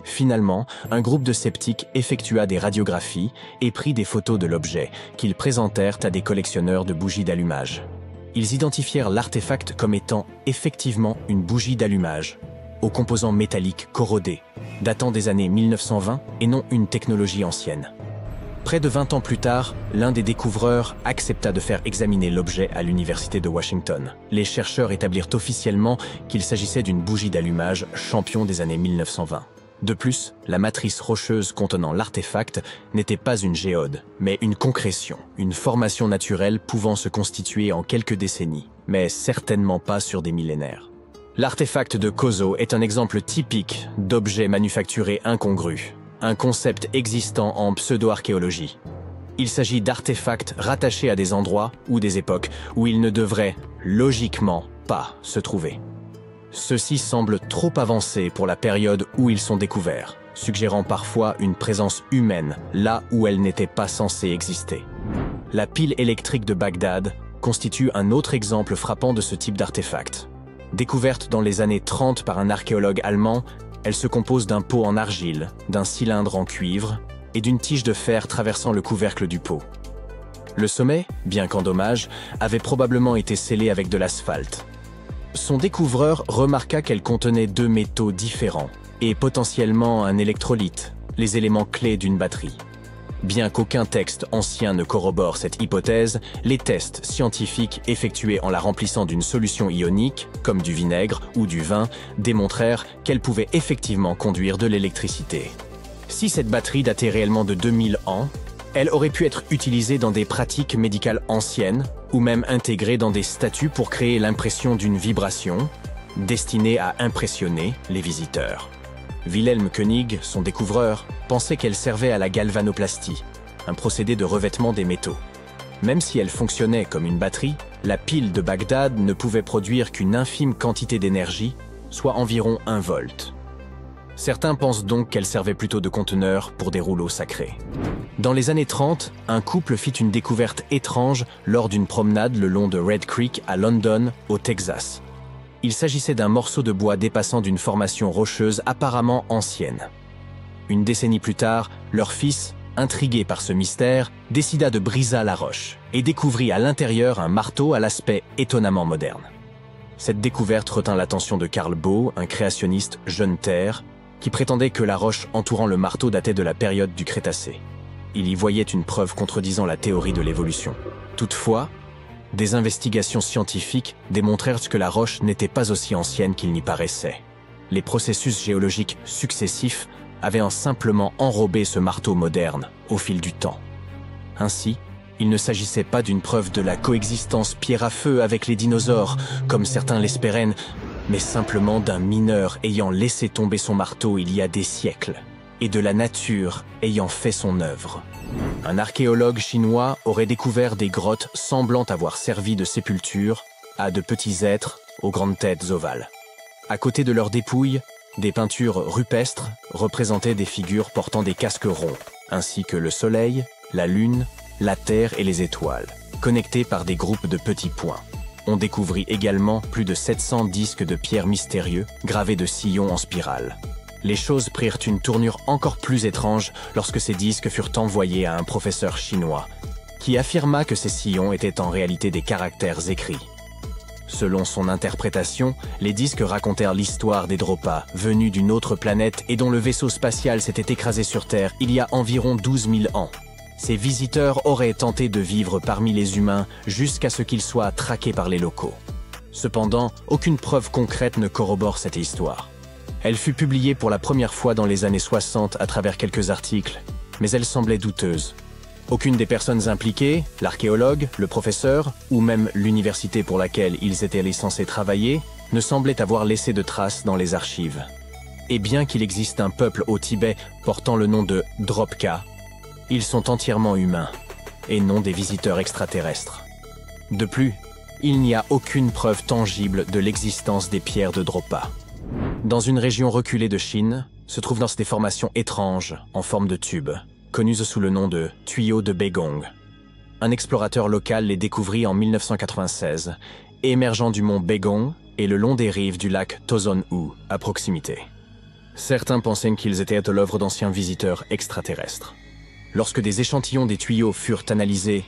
Finalement, un groupe de sceptiques effectua des radiographies et prit des photos de l'objet qu'ils présentèrent à des collectionneurs de bougies d'allumage. Ils identifièrent l'artefact comme étant effectivement une bougie d'allumage, aux composants métalliques corrodés, datant des années 1920 et non une technologie ancienne. Près de 20 ans plus tard, l'un des découvreurs accepta de faire examiner l'objet à l'université de Washington. Les chercheurs établirent officiellement qu'il s'agissait d'une bougie d'allumage champion des années 1920. De plus, la matrice rocheuse contenant l'artefact n'était pas une géode, mais une concrétion, une formation naturelle pouvant se constituer en quelques décennies, mais certainement pas sur des millénaires. L'artefact de Kozo est un exemple typique d'objet manufacturé incongru, un concept existant en pseudo-archéologie. Il s'agit d'artefacts rattachés à des endroits ou des époques où ils ne devraient, logiquement, pas se trouver. Ceux-ci semblent trop avancés pour la période où ils sont découverts, suggérant parfois une présence humaine là où elle n'était pas censée exister. La pile électrique de Bagdad constitue un autre exemple frappant de ce type d'artefact. Découverte dans les années 30 par un archéologue allemand, elle se compose d'un pot en argile, d'un cylindre en cuivre et d'une tige de fer traversant le couvercle du pot. Le sommet, bien qu'endommagé, avait probablement été scellé avec de l'asphalte. Son découvreur remarqua qu'elle contenait deux métaux différents et potentiellement un électrolyte, les éléments clés d'une batterie. Bien qu'aucun texte ancien ne corrobore cette hypothèse, les tests scientifiques effectués en la remplissant d'une solution ionique, comme du vinaigre ou du vin, démontrèrent qu'elle pouvait effectivement conduire de l'électricité. Si cette batterie datait réellement de 2000 ans, elle aurait pu être utilisée dans des pratiques médicales anciennes ou même intégrée dans des statues pour créer l'impression d'une vibration destinée à impressionner les visiteurs. Wilhelm König, son découvreur, pensait qu'elle servait à la galvanoplastie, un procédé de revêtement des métaux. Même si elle fonctionnait comme une batterie, la pile de Bagdad ne pouvait produire qu'une infime quantité d'énergie, soit environ 1 volt. Certains pensent donc qu'elle servait plutôt de conteneur pour des rouleaux sacrés. Dans les années 30, un couple fit une découverte étrange lors d'une promenade le long de Red Creek à London, au Texas. Il s'agissait d'un morceau de bois dépassant d'une formation rocheuse apparemment ancienne. Une décennie plus tard, leur fils, intrigué par ce mystère, décida de briser la roche et découvrit à l'intérieur un marteau à l'aspect étonnamment moderne. Cette découverte retint l'attention de Carl Baugh, un créationniste jeune terre, qui prétendait que la roche entourant le marteau datait de la période du Crétacé. Il y voyait une preuve contredisant la théorie de l'évolution. Toutefois, des investigations scientifiques démontrèrent que la roche n'était pas aussi ancienne qu'il n'y paraissait. Les processus géologiques successifs avaient simplement enrobé ce marteau moderne au fil du temps. Ainsi, il ne s'agissait pas d'une preuve de la coexistence pierre à feu avec les dinosaures, comme certains l'espéraient, mais simplement d'un mineur ayant laissé tomber son marteau il y a des siècles, et de la nature ayant fait son œuvre. Un archéologue chinois aurait découvert des grottes semblant avoir servi de sépulture à de petits êtres aux grandes têtes ovales. À côté de leurs dépouilles, des peintures rupestres représentaient des figures portant des casques ronds, ainsi que le soleil, la lune, la terre et les étoiles, connectés par des groupes de petits points. On découvrit également plus de 700 disques de pierre mystérieux gravés de sillons en spirale. Les choses prirent une tournure encore plus étrange lorsque ces disques furent envoyés à un professeur chinois, qui affirma que ces sillons étaient en réalité des caractères écrits. Selon son interprétation, les disques racontèrent l'histoire des Dropa, venus d'une autre planète et dont le vaisseau spatial s'était écrasé sur Terre il y a environ 12 000 ans. Ces visiteurs auraient tenté de vivre parmi les humains jusqu'à ce qu'ils soient traqués par les locaux. Cependant, aucune preuve concrète ne corrobore cette histoire. Elle fut publiée pour la première fois dans les années 60 à travers quelques articles, mais elle semblait douteuse. Aucune des personnes impliquées, l'archéologue, le professeur, ou même l'université pour laquelle ils étaient censés travailler, ne semblait avoir laissé de traces dans les archives. Et bien qu'il existe un peuple au Tibet portant le nom de Dropka, ils sont entièrement humains, et non des visiteurs extraterrestres. De plus, il n'y a aucune preuve tangible de l'existence des pierres de Dropa. Dans une région reculée de Chine, se trouvent des formations étranges en forme de tube, connues sous le nom de tuyaux de Begong. Un explorateur local les découvrit en 1996, émergeant du mont Begong et le long des rives du lac Tozon-U, à proximité. Certains pensaient qu'ils étaient l'œuvre d'anciens visiteurs extraterrestres. Lorsque des échantillons des tuyaux furent analysés,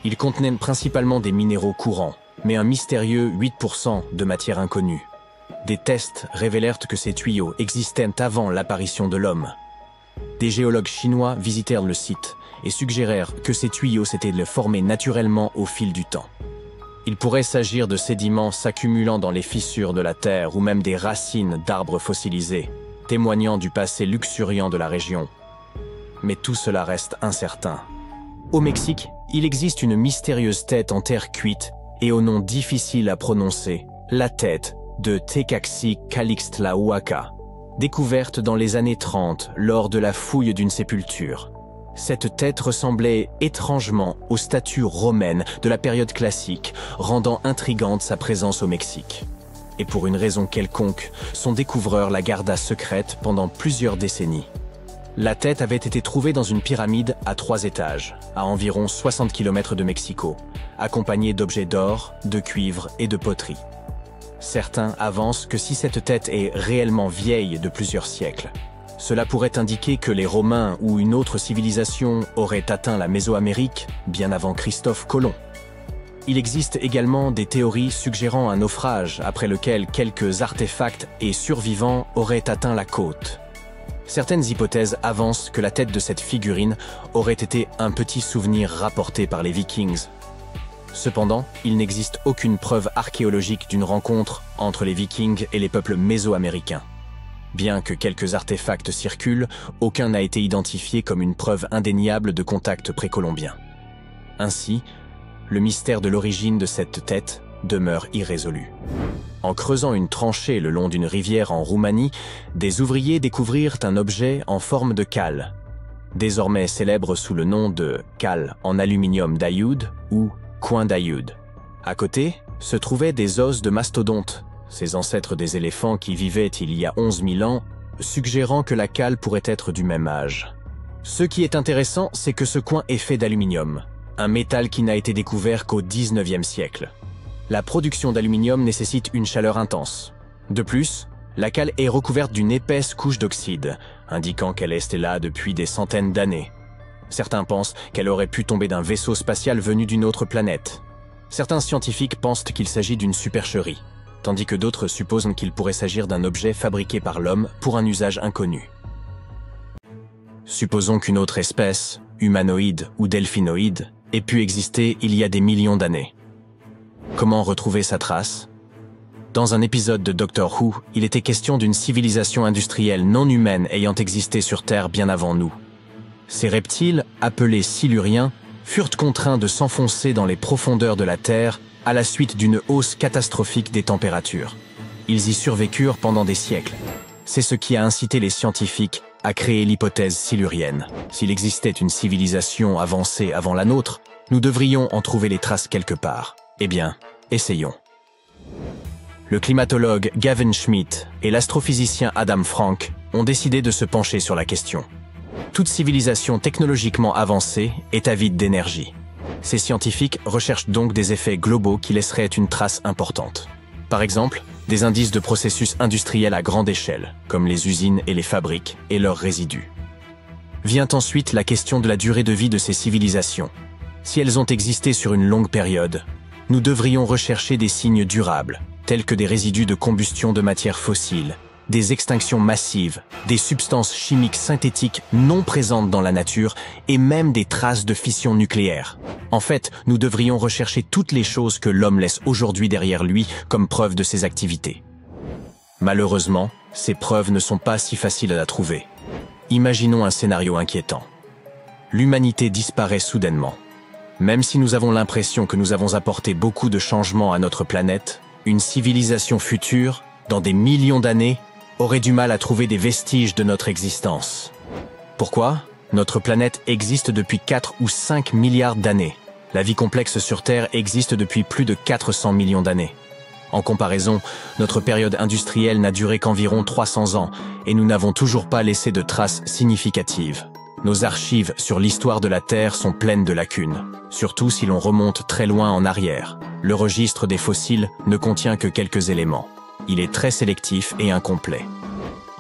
ils contenaient principalement des minéraux courants, mais un mystérieux 8% de matière inconnue. Des tests révélèrent que ces tuyaux existaient avant l'apparition de l'homme. Des géologues chinois visitèrent le site et suggérèrent que ces tuyaux s'étaient formés naturellement au fil du temps. Il pourrait s'agir de sédiments s'accumulant dans les fissures de la terre ou même des racines d'arbres fossilisés, témoignant du passé luxuriant de la région. Mais tout cela reste incertain. Au Mexique, il existe une mystérieuse tête en terre cuite et au nom difficile à prononcer, la tête de Tecaxi-Calixtlahuaca, découverte dans les années 30 lors de la fouille d'une sépulture. Cette tête ressemblait étrangement aux statues romaines de la période classique, rendant intrigante sa présence au Mexique. Et pour une raison quelconque, son découvreur la garda secrète pendant plusieurs décennies. La tête avait été trouvée dans une pyramide à 3 étages, à environ 60 km de Mexico, accompagnée d'objets d'or, de cuivre et de poterie. Certains avancent que si cette tête est réellement vieille de plusieurs siècles, cela pourrait indiquer que les Romains ou une autre civilisation auraient atteint la Mésoamérique bien avant Christophe Colomb. Il existe également des théories suggérant un naufrage après lequel quelques artefacts et survivants auraient atteint la côte. Certaines hypothèses avancent que la tête de cette figurine aurait été un petit souvenir rapporté par les Vikings. Cependant, il n'existe aucune preuve archéologique d'une rencontre entre les Vikings et les peuples mésoaméricains. Bien que quelques artefacts circulent, aucun n'a été identifié comme une preuve indéniable de contact précolombien. Ainsi, le mystère de l'origine de cette tête demeure irrésolu. En creusant une tranchée le long d'une rivière en Roumanie, des ouvriers découvrirent un objet en forme de cale, désormais célèbre sous le nom de cale en aluminium d'Ayoud ou coin d'Ayoud. À côté, se trouvaient des os de mastodontes, ces ancêtres des éléphants qui vivaient il y a 11 000 ans, suggérant que la cale pourrait être du même âge. Ce qui est intéressant, c'est que ce coin est fait d'aluminium, un métal qui n'a été découvert qu'au XIXe siècle. La production d'aluminium nécessite une chaleur intense. De plus, la cale est recouverte d'une épaisse couche d'oxyde, indiquant qu'elle est restée là depuis des centaines d'années. Certains pensent qu'elle aurait pu tomber d'un vaisseau spatial venu d'une autre planète. Certains scientifiques pensent qu'il s'agit d'une supercherie, tandis que d'autres supposent qu'il pourrait s'agir d'un objet fabriqué par l'homme pour un usage inconnu. Supposons qu'une autre espèce, humanoïde ou delphinoïde, ait pu exister il y a des millions d'années. Comment retrouver sa trace? Dans un épisode de Doctor Who, il était question d'une civilisation industrielle non humaine ayant existé sur Terre bien avant nous. Ces reptiles, appelés siluriens, furent contraints de s'enfoncer dans les profondeurs de la Terre à la suite d'une hausse catastrophique des températures. Ils y survécurent pendant des siècles. C'est ce qui a incité les scientifiques à créer l'hypothèse silurienne. S'il existait une civilisation avancée avant la nôtre, nous devrions en trouver les traces quelque part. Eh bien, essayons. Le climatologue Gavin Schmidt et l'astrophysicien Adam Frank ont décidé de se pencher sur la question. Toute civilisation technologiquement avancée est avide d'énergie. Ces scientifiques recherchent donc des effets globaux qui laisseraient une trace importante. Par exemple, des indices de processus industriels à grande échelle, comme les usines et les fabriques, et leurs résidus. Vient ensuite la question de la durée de vie de ces civilisations. Si elles ont existé sur une longue période, nous devrions rechercher des signes durables, tels que des résidus de combustion de matières fossiles, des extinctions massives, des substances chimiques synthétiques non présentes dans la nature et même des traces de fission nucléaire. En fait, nous devrions rechercher toutes les choses que l'homme laisse aujourd'hui derrière lui comme preuve de ses activités. Malheureusement, ces preuves ne sont pas si faciles à trouver. Imaginons un scénario inquiétant. L'humanité disparaît soudainement. Même si nous avons l'impression que nous avons apporté beaucoup de changements à notre planète, une civilisation future, dans des millions d'années, aurait du mal à trouver des vestiges de notre existence. Pourquoi? Notre planète existe depuis 4 ou 5 milliards d'années. La vie complexe sur Terre existe depuis plus de 400 millions d'années. En comparaison, notre période industrielle n'a duré qu'environ 300 ans et nous n'avons toujours pas laissé de traces significatives. Nos archives sur l'histoire de la Terre sont pleines de lacunes, surtout si l'on remonte très loin en arrière. Le registre des fossiles ne contient que quelques éléments. Il est très sélectif et incomplet.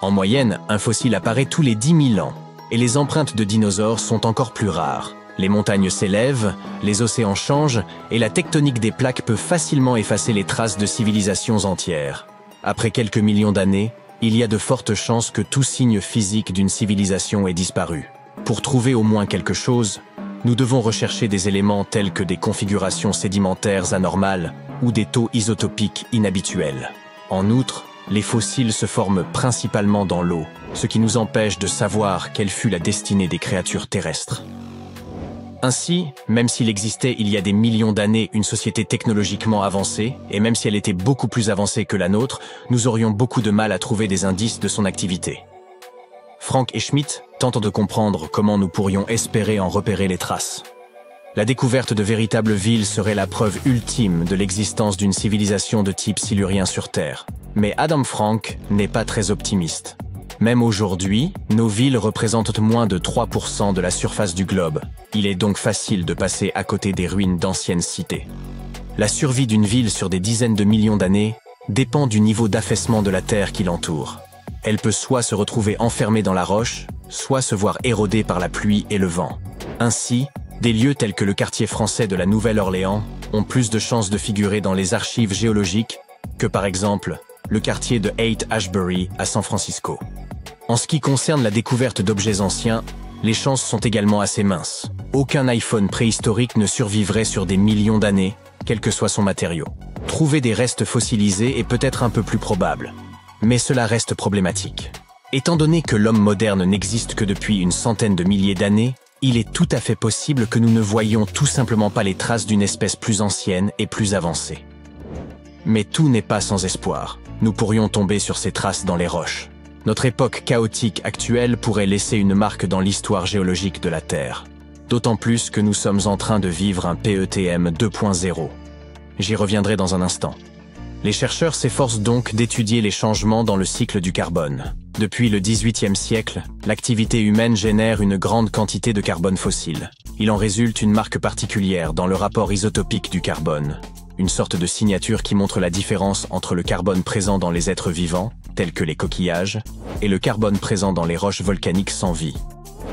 En moyenne, un fossile apparaît tous les 10 000 ans, et les empreintes de dinosaures sont encore plus rares. Les montagnes s'élèvent, les océans changent, et la tectonique des plaques peut facilement effacer les traces de civilisations entières. Après quelques millions d'années, il y a de fortes chances que tout signe physique d'une civilisation ait disparu. Pour trouver au moins quelque chose, nous devons rechercher des éléments tels que des configurations sédimentaires anormales ou des taux isotopiques inhabituels. En outre, les fossiles se forment principalement dans l'eau, ce qui nous empêche de savoir quelle fut la destinée des créatures terrestres. Ainsi, même s'il existait il y a des millions d'années une société technologiquement avancée, et même si elle était beaucoup plus avancée que la nôtre, nous aurions beaucoup de mal à trouver des indices de son activité. Frank et Schmitt tentent de comprendre comment nous pourrions espérer en repérer les traces. La découverte de véritables villes serait la preuve ultime de l'existence d'une civilisation de type silurien sur Terre. Mais Adam Frank n'est pas très optimiste. Même aujourd'hui, nos villes représentent moins de 3% de la surface du globe. Il est donc facile de passer à côté des ruines d'anciennes cités. La survie d'une ville sur des dizaines de millions d'années dépend du niveau d'affaissement de la terre qui l'entoure. Elle peut soit se retrouver enfermée dans la roche, soit se voir érodée par la pluie et le vent. Ainsi, des lieux tels que le quartier français de la Nouvelle-Orléans ont plus de chances de figurer dans les archives géologiques que par exemple le quartier de Haight-Ashbury à San Francisco. En ce qui concerne la découverte d'objets anciens, les chances sont également assez minces. Aucun iPhone préhistorique ne survivrait sur des millions d'années, quel que soit son matériau. Trouver des restes fossilisés est peut-être un peu plus probable, mais cela reste problématique. Étant donné que l'homme moderne n'existe que depuis une centaine de milliers d'années, il est tout à fait possible que nous ne voyions tout simplement pas les traces d'une espèce plus ancienne et plus avancée. Mais tout n'est pas sans espoir. Nous pourrions tomber sur ces traces dans les roches. Notre époque chaotique actuelle pourrait laisser une marque dans l'histoire géologique de la Terre. D'autant plus que nous sommes en train de vivre un PETM 2.0. J'y reviendrai dans un instant. Les chercheurs s'efforcent donc d'étudier les changements dans le cycle du carbone. Depuis le XVIIIe siècle, l'activité humaine génère une grande quantité de carbone fossile. Il en résulte une marque particulière dans le rapport isotopique du carbone, une sorte de signature qui montre la différence entre le carbone présent dans les êtres vivants, tels que les coquillages, et le carbone présent dans les roches volcaniques sans vie.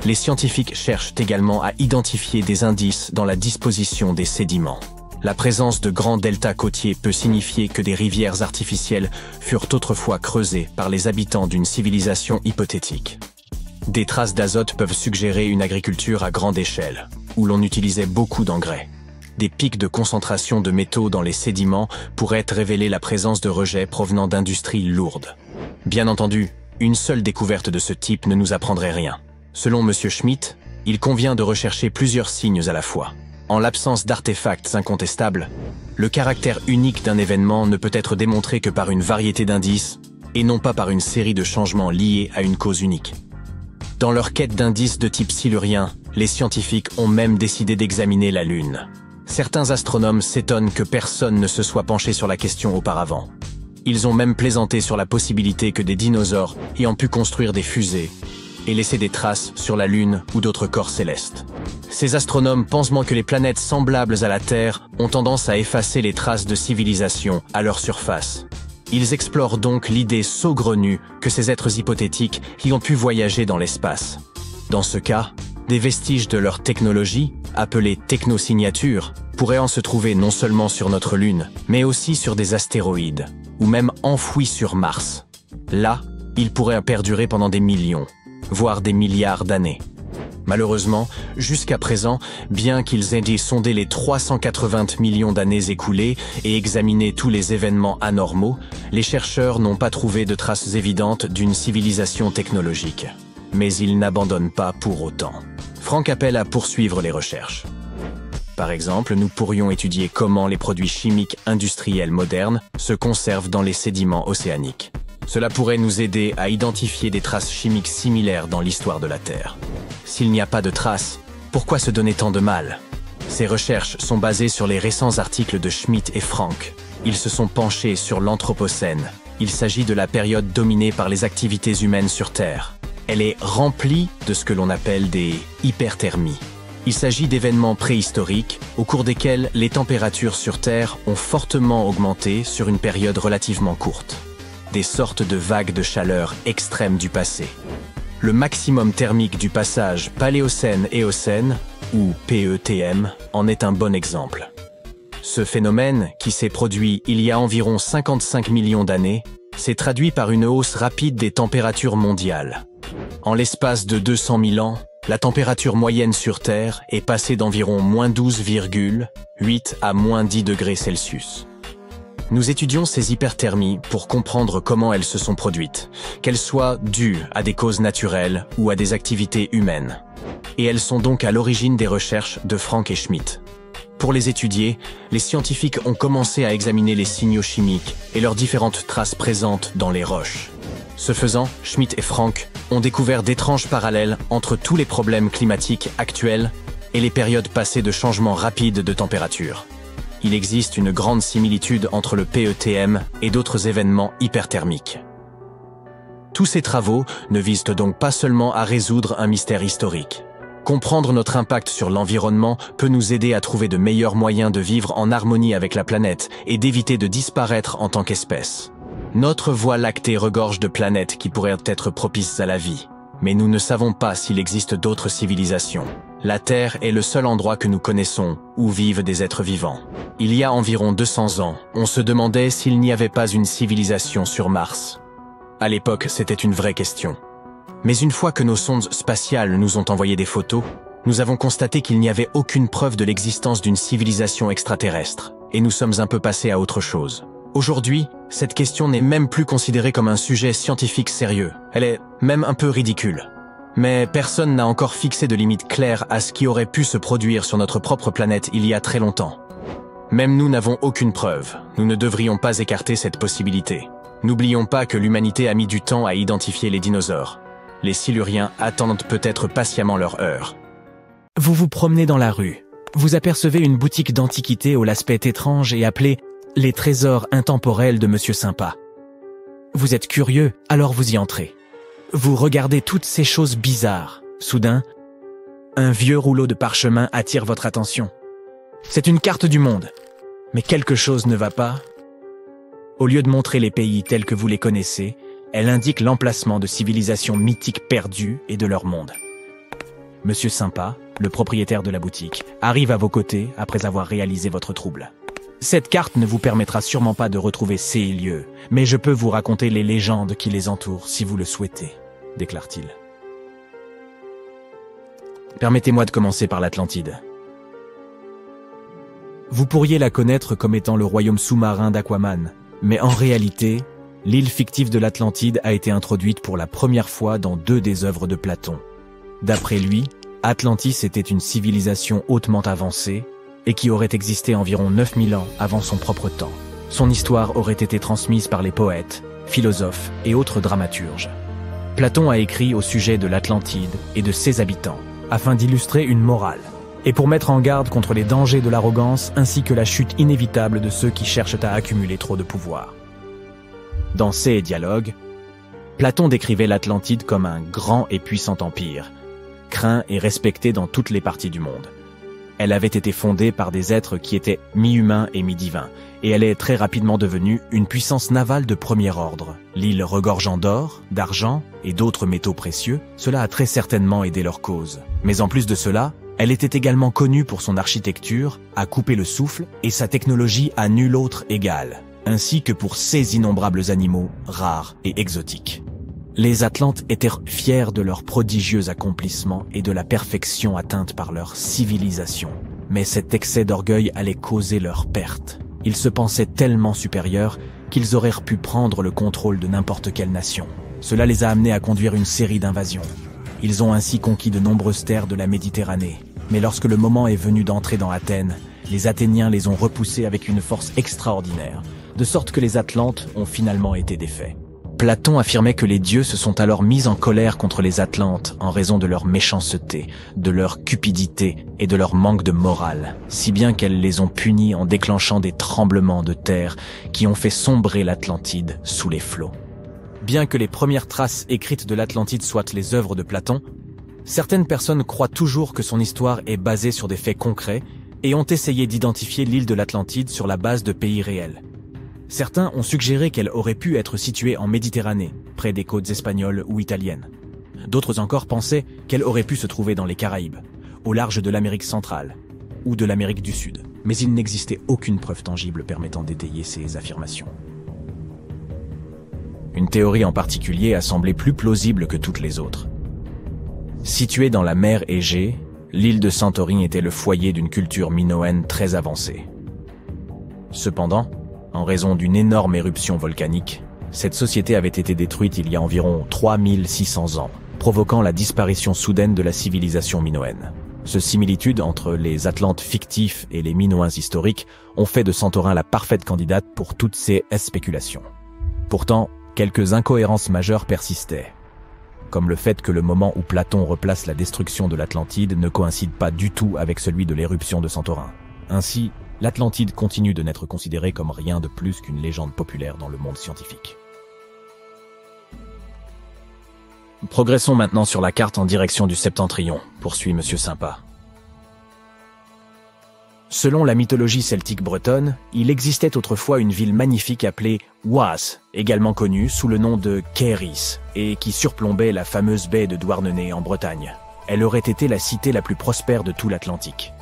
Les scientifiques cherchent également à identifier des indices dans la disposition des sédiments. La présence de grands deltas côtiers peut signifier que des rivières artificielles furent autrefois creusées par les habitants d'une civilisation hypothétique. Des traces d'azote peuvent suggérer une agriculture à grande échelle, où l'on utilisait beaucoup d'engrais. Des pics de concentration de métaux dans les sédiments pourraient révéler la présence de rejets provenant d'industries lourdes. Bien entendu, une seule découverte de ce type ne nous apprendrait rien. Selon M. Schmitt, il convient de rechercher plusieurs signes à la fois. En l'absence d'artefacts incontestables, le caractère unique d'un événement ne peut être démontré que par une variété d'indices, et non pas par une série de changements liés à une cause unique. Dans leur quête d'indices de type silurien, les scientifiques ont même décidé d'examiner la Lune. Certains astronomes s'étonnent que personne ne se soit penché sur la question auparavant. Ils ont même plaisanté sur la possibilité que des dinosaures ayant pu construire des fusées et laisser des traces sur la Lune ou d'autres corps célestes. Ces astronomes pensent que les planètes semblables à la Terre ont tendance à effacer les traces de civilisation à leur surface. Ils explorent donc l'idée saugrenue que ces êtres hypothétiques y ont pu voyager dans l'espace. Dans ce cas, des vestiges de leur technologie, appelée technosignature, pourraient en se trouver non seulement sur notre Lune, mais aussi sur des astéroïdes, ou même enfouis sur Mars. Là, ils pourraient perdurer pendant des millions, voire des milliards d'années. Malheureusement, jusqu'à présent, bien qu'ils aient sondé les 380 millions d'années écoulées et examiné tous les événements anormaux, les chercheurs n'ont pas trouvé de traces évidentes d'une civilisation technologique. Mais ils n'abandonnent pas pour autant. Frank appelle à poursuivre les recherches. Par exemple, nous pourrions étudier comment les produits chimiques industriels modernes se conservent dans les sédiments océaniques. Cela pourrait nous aider à identifier des traces chimiques similaires dans l'histoire de la Terre. S'il n'y a pas de traces, pourquoi se donner tant de mal? Ces recherches sont basées sur les récents articles de Schmitt et Frank. Ils se sont penchés sur l'Anthropocène. Il s'agit de la période dominée par les activités humaines sur Terre. Elle est remplie de ce que l'on appelle des hyperthermies. Il s'agit d'événements préhistoriques au cours desquels les températures sur Terre ont fortement augmenté sur une période relativement courte. Des sortes de vagues de chaleur extrêmes du passé. Le maximum thermique du passage Paléocène-Éocène, ou PETM, en est un bon exemple. Ce phénomène, qui s'est produit il y a environ 55 millions d'années, s'est traduit par une hausse rapide des températures mondiales. En l'espace de 200 000 ans, la température moyenne sur Terre est passée d'environ -12,8 à -10 degrés Celsius. Nous étudions ces hyperthermies pour comprendre comment elles se sont produites, qu'elles soient dues à des causes naturelles ou à des activités humaines. Et elles sont donc à l'origine des recherches de Frank et Schmidt. Pour les étudier, les scientifiques ont commencé à examiner les signaux chimiques et leurs différentes traces présentes dans les roches. Ce faisant, Schmidt et Frank ont découvert d'étranges parallèles entre tous les problèmes climatiques actuels et les périodes passées de changements rapides de température. Il existe une grande similitude entre le PETM et d'autres événements hyperthermiques. Tous ces travaux ne visent donc pas seulement à résoudre un mystère historique. Comprendre notre impact sur l'environnement peut nous aider à trouver de meilleurs moyens de vivre en harmonie avec la planète et d'éviter de disparaître en tant qu'espèce. Notre Voie lactée regorge de planètes qui pourraient être propices à la vie, mais nous ne savons pas s'il existe d'autres civilisations. La Terre est le seul endroit que nous connaissons où vivent des êtres vivants. Il y a environ 200 ans, on se demandait s'il n'y avait pas une civilisation sur Mars. À l'époque, c'était une vraie question. Mais une fois que nos sondes spatiales nous ont envoyé des photos, nous avons constaté qu'il n'y avait aucune preuve de l'existence d'une civilisation extraterrestre, et nous sommes un peu passés à autre chose. Aujourd'hui, cette question n'est même plus considérée comme un sujet scientifique sérieux. Elle est même un peu ridicule. Mais personne n'a encore fixé de limite claire à ce qui aurait pu se produire sur notre propre planète il y a très longtemps. Même nous n'avons aucune preuve. Nous ne devrions pas écarter cette possibilité. N'oublions pas que l'humanité a mis du temps à identifier les dinosaures. Les Siluriens attendent peut-être patiemment leur heure.
Vous vous promenez dans la rue. Vous apercevez une boutique d'antiquités au l'aspect étrange et appelée « Les trésors intemporels de Monsieur Sympa ». Vous êtes curieux, alors vous y entrez. Vous regardez toutes ces choses bizarres. Soudain, un vieux rouleau de parchemin attire votre attention. C'est une carte du monde. Mais quelque chose ne va pas. Au lieu de montrer les pays tels que vous les connaissez, elle indique l'emplacement de civilisations mythiques perdues et de leur monde. Monsieur Sympa, le propriétaire de la boutique, arrive à vos côtés après avoir réalisé votre trouble. Cette carte ne vous permettra sûrement pas de retrouver ces lieux, mais je peux vous raconter les légendes qui les entourent si vous le souhaitez, déclare-t-il. Permettez-moi de commencer par l'Atlantide. Vous pourriez la connaître comme étant le royaume sous-marin d'Aquaman, mais en réalité, l'île fictive de l'Atlantide a été introduite pour la première fois dans 2 des œuvres de Platon. D'après lui, Atlantis était une civilisation hautement avancée et qui aurait existé environ 9000 ans avant son propre temps. Son histoire aurait été transmise par les poètes, philosophes et autres dramaturges. Platon a écrit au sujet de l'Atlantide et de ses habitants, afin d'illustrer une morale, et pour mettre en garde contre les dangers de l'arrogance ainsi que la chute inévitable de ceux qui cherchent à accumuler trop de pouvoir. Dans ces dialogues, Platon décrivait l'Atlantide comme un grand et puissant empire, craint et respecté dans toutes les parties du monde. Elle avait été fondée par des êtres qui étaient mi-humains et mi-divins, et elle est très rapidement devenue une puissance navale de premier ordre. L'île regorgeant d'or, d'argent et d'autres métaux précieux, cela a très certainement aidé leur cause. Mais en plus de cela, elle était également connue pour son architecture, à couper le souffle, et sa technologie à nul autre égale, ainsi que pour ses innombrables animaux rares et exotiques. Les Atlantes étaient fiers de leurs prodigieux accomplissements et de la perfection atteinte par leur civilisation. Mais cet excès d'orgueil allait causer leur perte. Ils se pensaient tellement supérieurs qu'ils auraient pu prendre le contrôle de n'importe quelle nation. Cela les a amenés à conduire une série d'invasions. Ils ont ainsi conquis de nombreuses terres de la Méditerranée. Mais lorsque le moment est venu d'entrer dans Athènes, les Athéniens les ont repoussés avec une force extraordinaire, de sorte que les Atlantes ont finalement été défaits. Platon affirmait que les dieux se sont alors mis en colère contre les Atlantes en raison de leur méchanceté, de leur cupidité et de leur manque de morale, si bien qu'elles les ont punis en déclenchant des tremblements de terre qui ont fait sombrer l'Atlantide sous les flots. Bien que les premières traces écrites de l'Atlantide soient les œuvres de Platon, certaines personnes croient toujours que son histoire est basée sur des faits concrets et ont essayé d'identifier l'île de l'Atlantide sur la base de pays réels. Certains ont suggéré qu'elle aurait pu être située en Méditerranée, près des côtes espagnoles ou italiennes. D'autres encore pensaient qu'elle aurait pu se trouver dans les Caraïbes, au large de l'Amérique centrale ou de l'Amérique du Sud. Mais il n'existait aucune preuve tangible permettant d'étayer ces affirmations. Une théorie en particulier a semblé plus plausible que toutes les autres. Située dans la mer Égée, l'île de Santorini était le foyer d'une culture minoenne très avancée. Cependant, en raison d'une énorme éruption volcanique. Cette société avait été détruite il y a environ 3600 ans, provoquant la disparition soudaine de la civilisation minoenne. Ce similitude entre les Atlantes fictifs et les Minoens historiques ont fait de Santorin la parfaite candidate pour toutes ces spéculations. Pourtant, quelques incohérences majeures persistaient, comme le fait que le moment où Platon replace la destruction de l'Atlantide ne coïncide pas du tout avec celui de l'éruption de Santorin. Ainsi, l'Atlantide continue de n'être considérée comme rien de plus qu'une légende populaire dans le monde scientifique. Progressons maintenant sur la carte en direction du Septentrion, poursuit Monsieur Sympa. Selon la mythologie celtique bretonne, il existait autrefois une ville magnifique appelée Oise, également connue sous le nom de Caerhys, et qui surplombait la fameuse baie de Douarnenez en Bretagne. Elle aurait été la cité la plus prospère de tout l'Atlantique.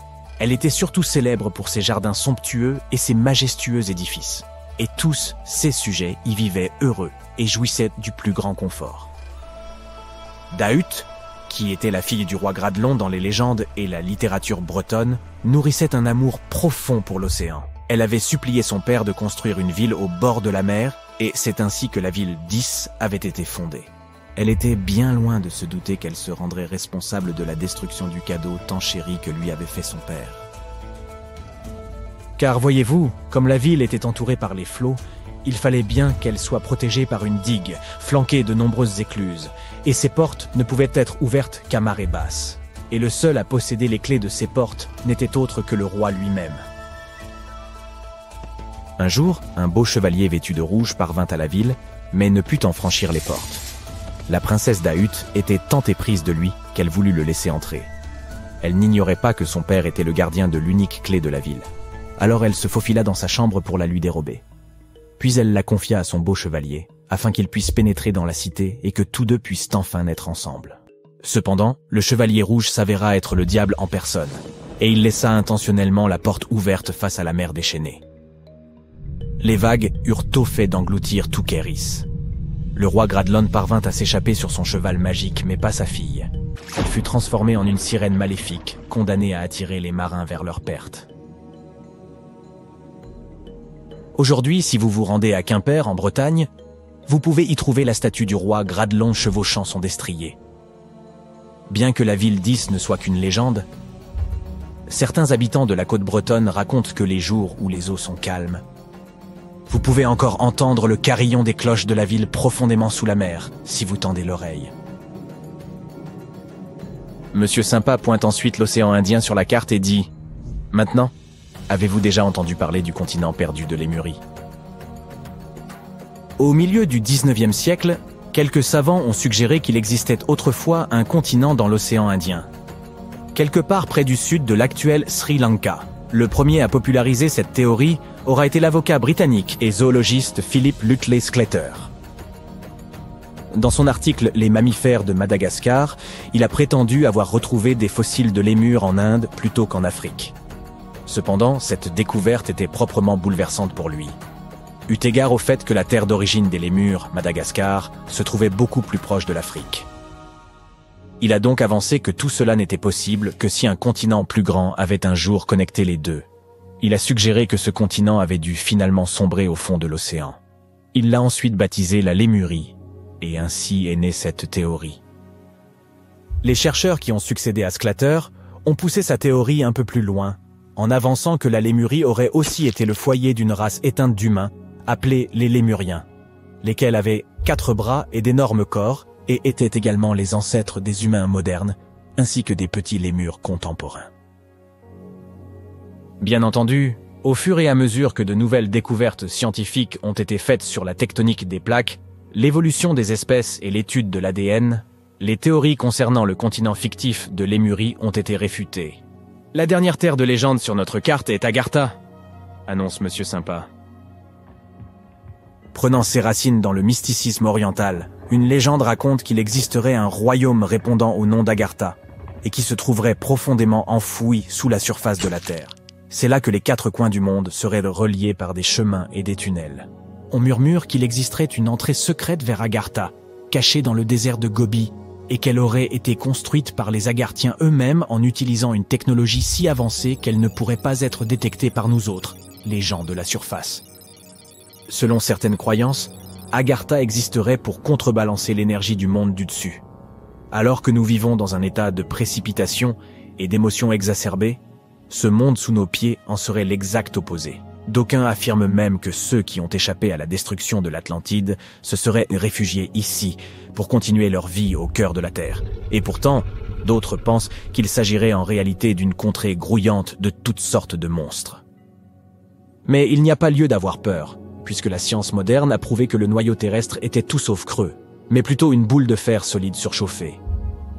Elle était surtout célèbre pour ses jardins somptueux et ses majestueux édifices. Et tous ses sujets y vivaient heureux et jouissaient du plus grand confort. Dahut, qui était la fille du roi Gradelon dans les légendes et la littérature bretonne, nourrissait un amour profond pour l'océan. Elle avait supplié son père de construire une ville au bord de la mer, et c'est ainsi que la ville d'Ys avait été fondée. Elle était bien loin de se douter qu'elle se rendrait responsable de la destruction du cadeau tant chéri que lui avait fait son père. Car voyez-vous, comme la ville était entourée par les flots, il fallait bien qu'elle soit protégée par une digue, flanquée de nombreuses écluses, et ses portes ne pouvaient être ouvertes qu'à marée basse. Et le seul à posséder les clés de ces portes n'était autre que le roi lui-même. Un jour, un beau chevalier vêtu de rouge parvint à la ville, mais ne put en franchir les portes. La princesse Dahut était tant éprise de lui qu'elle voulut le laisser entrer. Elle n'ignorait pas que son père était le gardien de l'unique clé de la ville. Alors elle se faufila dans sa chambre pour la lui dérober. Puis elle la confia à son beau chevalier, afin qu'il puisse pénétrer dans la cité et que tous deux puissent enfin naître ensemble. Cependant, le chevalier rouge s'avéra être le diable en personne, et il laissa intentionnellement la porte ouverte face à la mer déchaînée. Les vagues eurent tôt fait d'engloutir tout Caerhys. Le roi Gradlon parvint à s'échapper sur son cheval magique, mais pas sa fille. Elle fut transformée en une sirène maléfique, condamnée à attirer les marins vers leur perte. Aujourd'hui, si vous vous rendez à Quimper, en Bretagne, vous pouvez y trouver la statue du roi Gradlon chevauchant son destrier. Bien que la ville d'Ys ne soit qu'une légende, certains habitants de la côte bretonne racontent que les jours où les eaux sont calmes, vous pouvez encore entendre le carillon des cloches de la ville profondément sous la mer, si vous tendez l'oreille. Monsieur Sympa pointe ensuite l'océan Indien sur la carte et dit « Maintenant, avez-vous déjà entendu parler du continent perdu de Lémurie ?» Au milieu du 19e siècle, quelques savants ont suggéré qu'il existait autrefois un continent dans l'océan Indien, quelque part près du sud de l'actuel Sri Lanka. Le premier à populariser cette théorie aura été l'avocat britannique et zoologiste Philip Lutley Sclater. Dans son article « Les mammifères de Madagascar », il a prétendu avoir retrouvé des fossiles de lémurs en Inde plutôt qu'en Afrique. Cependant, cette découverte était proprement bouleversante pour lui, eu égard au fait que la terre d'origine des lémurs, Madagascar, se trouvait beaucoup plus proche de l'Afrique. Il a donc avancé que tout cela n'était possible que si un continent plus grand avait un jour connecté les deux. Il a suggéré que ce continent avait dû finalement sombrer au fond de l'océan. Il l'a ensuite baptisé la Lémurie, et ainsi est née cette théorie. Les chercheurs qui ont succédé à Sclater ont poussé sa théorie un peu plus loin, en avançant que la Lémurie aurait aussi été le foyer d'une race éteinte d'humains, appelés les Lémuriens, lesquels avaient 4 bras et d'énormes corps, et étaient également les ancêtres des humains modernes, ainsi que des petits lémurs contemporains. Bien entendu, au fur et à mesure que de nouvelles découvertes scientifiques ont été faites sur la tectonique des plaques, l'évolution des espèces et l'étude de l'ADN, les théories concernant le continent fictif de Lémurie ont été réfutées. La dernière terre de légende sur notre carte est Agartha, annonce Monsieur Sympa. Prenant ses racines dans le mysticisme oriental, une légende raconte qu'il existerait un royaume répondant au nom d'Agartha et qui se trouverait profondément enfoui sous la surface de la Terre. C'est là que les 4 coins du monde seraient reliés par des chemins et des tunnels. On murmure qu'il existerait une entrée secrète vers Agartha, cachée dans le désert de Gobi, et qu'elle aurait été construite par les Agarthiens eux-mêmes en utilisant une technologie si avancée qu'elle ne pourrait pas être détectée par nous autres, les gens de la surface. Selon certaines croyances, Agartha existerait pour contrebalancer l'énergie du monde du dessus. Alors que nous vivons dans un état de précipitation et d'émotions exacerbées, ce monde sous nos pieds en serait l'exact opposé. D'aucuns affirment même que ceux qui ont échappé à la destruction de l'Atlantide se seraient réfugiés ici pour continuer leur vie au cœur de la Terre. Et pourtant, d'autres pensent qu'il s'agirait en réalité d'une contrée grouillante de toutes sortes de monstres. Mais il n'y a pas lieu d'avoir peur, puisque la science moderne a prouvé que le noyau terrestre était tout sauf creux, mais plutôt une boule de fer solide surchauffée.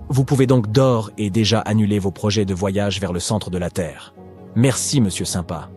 Vous pouvez donc d'ores et déjà annuler vos projets de voyage vers le centre de la Terre. Merci, Monsieur Sympa.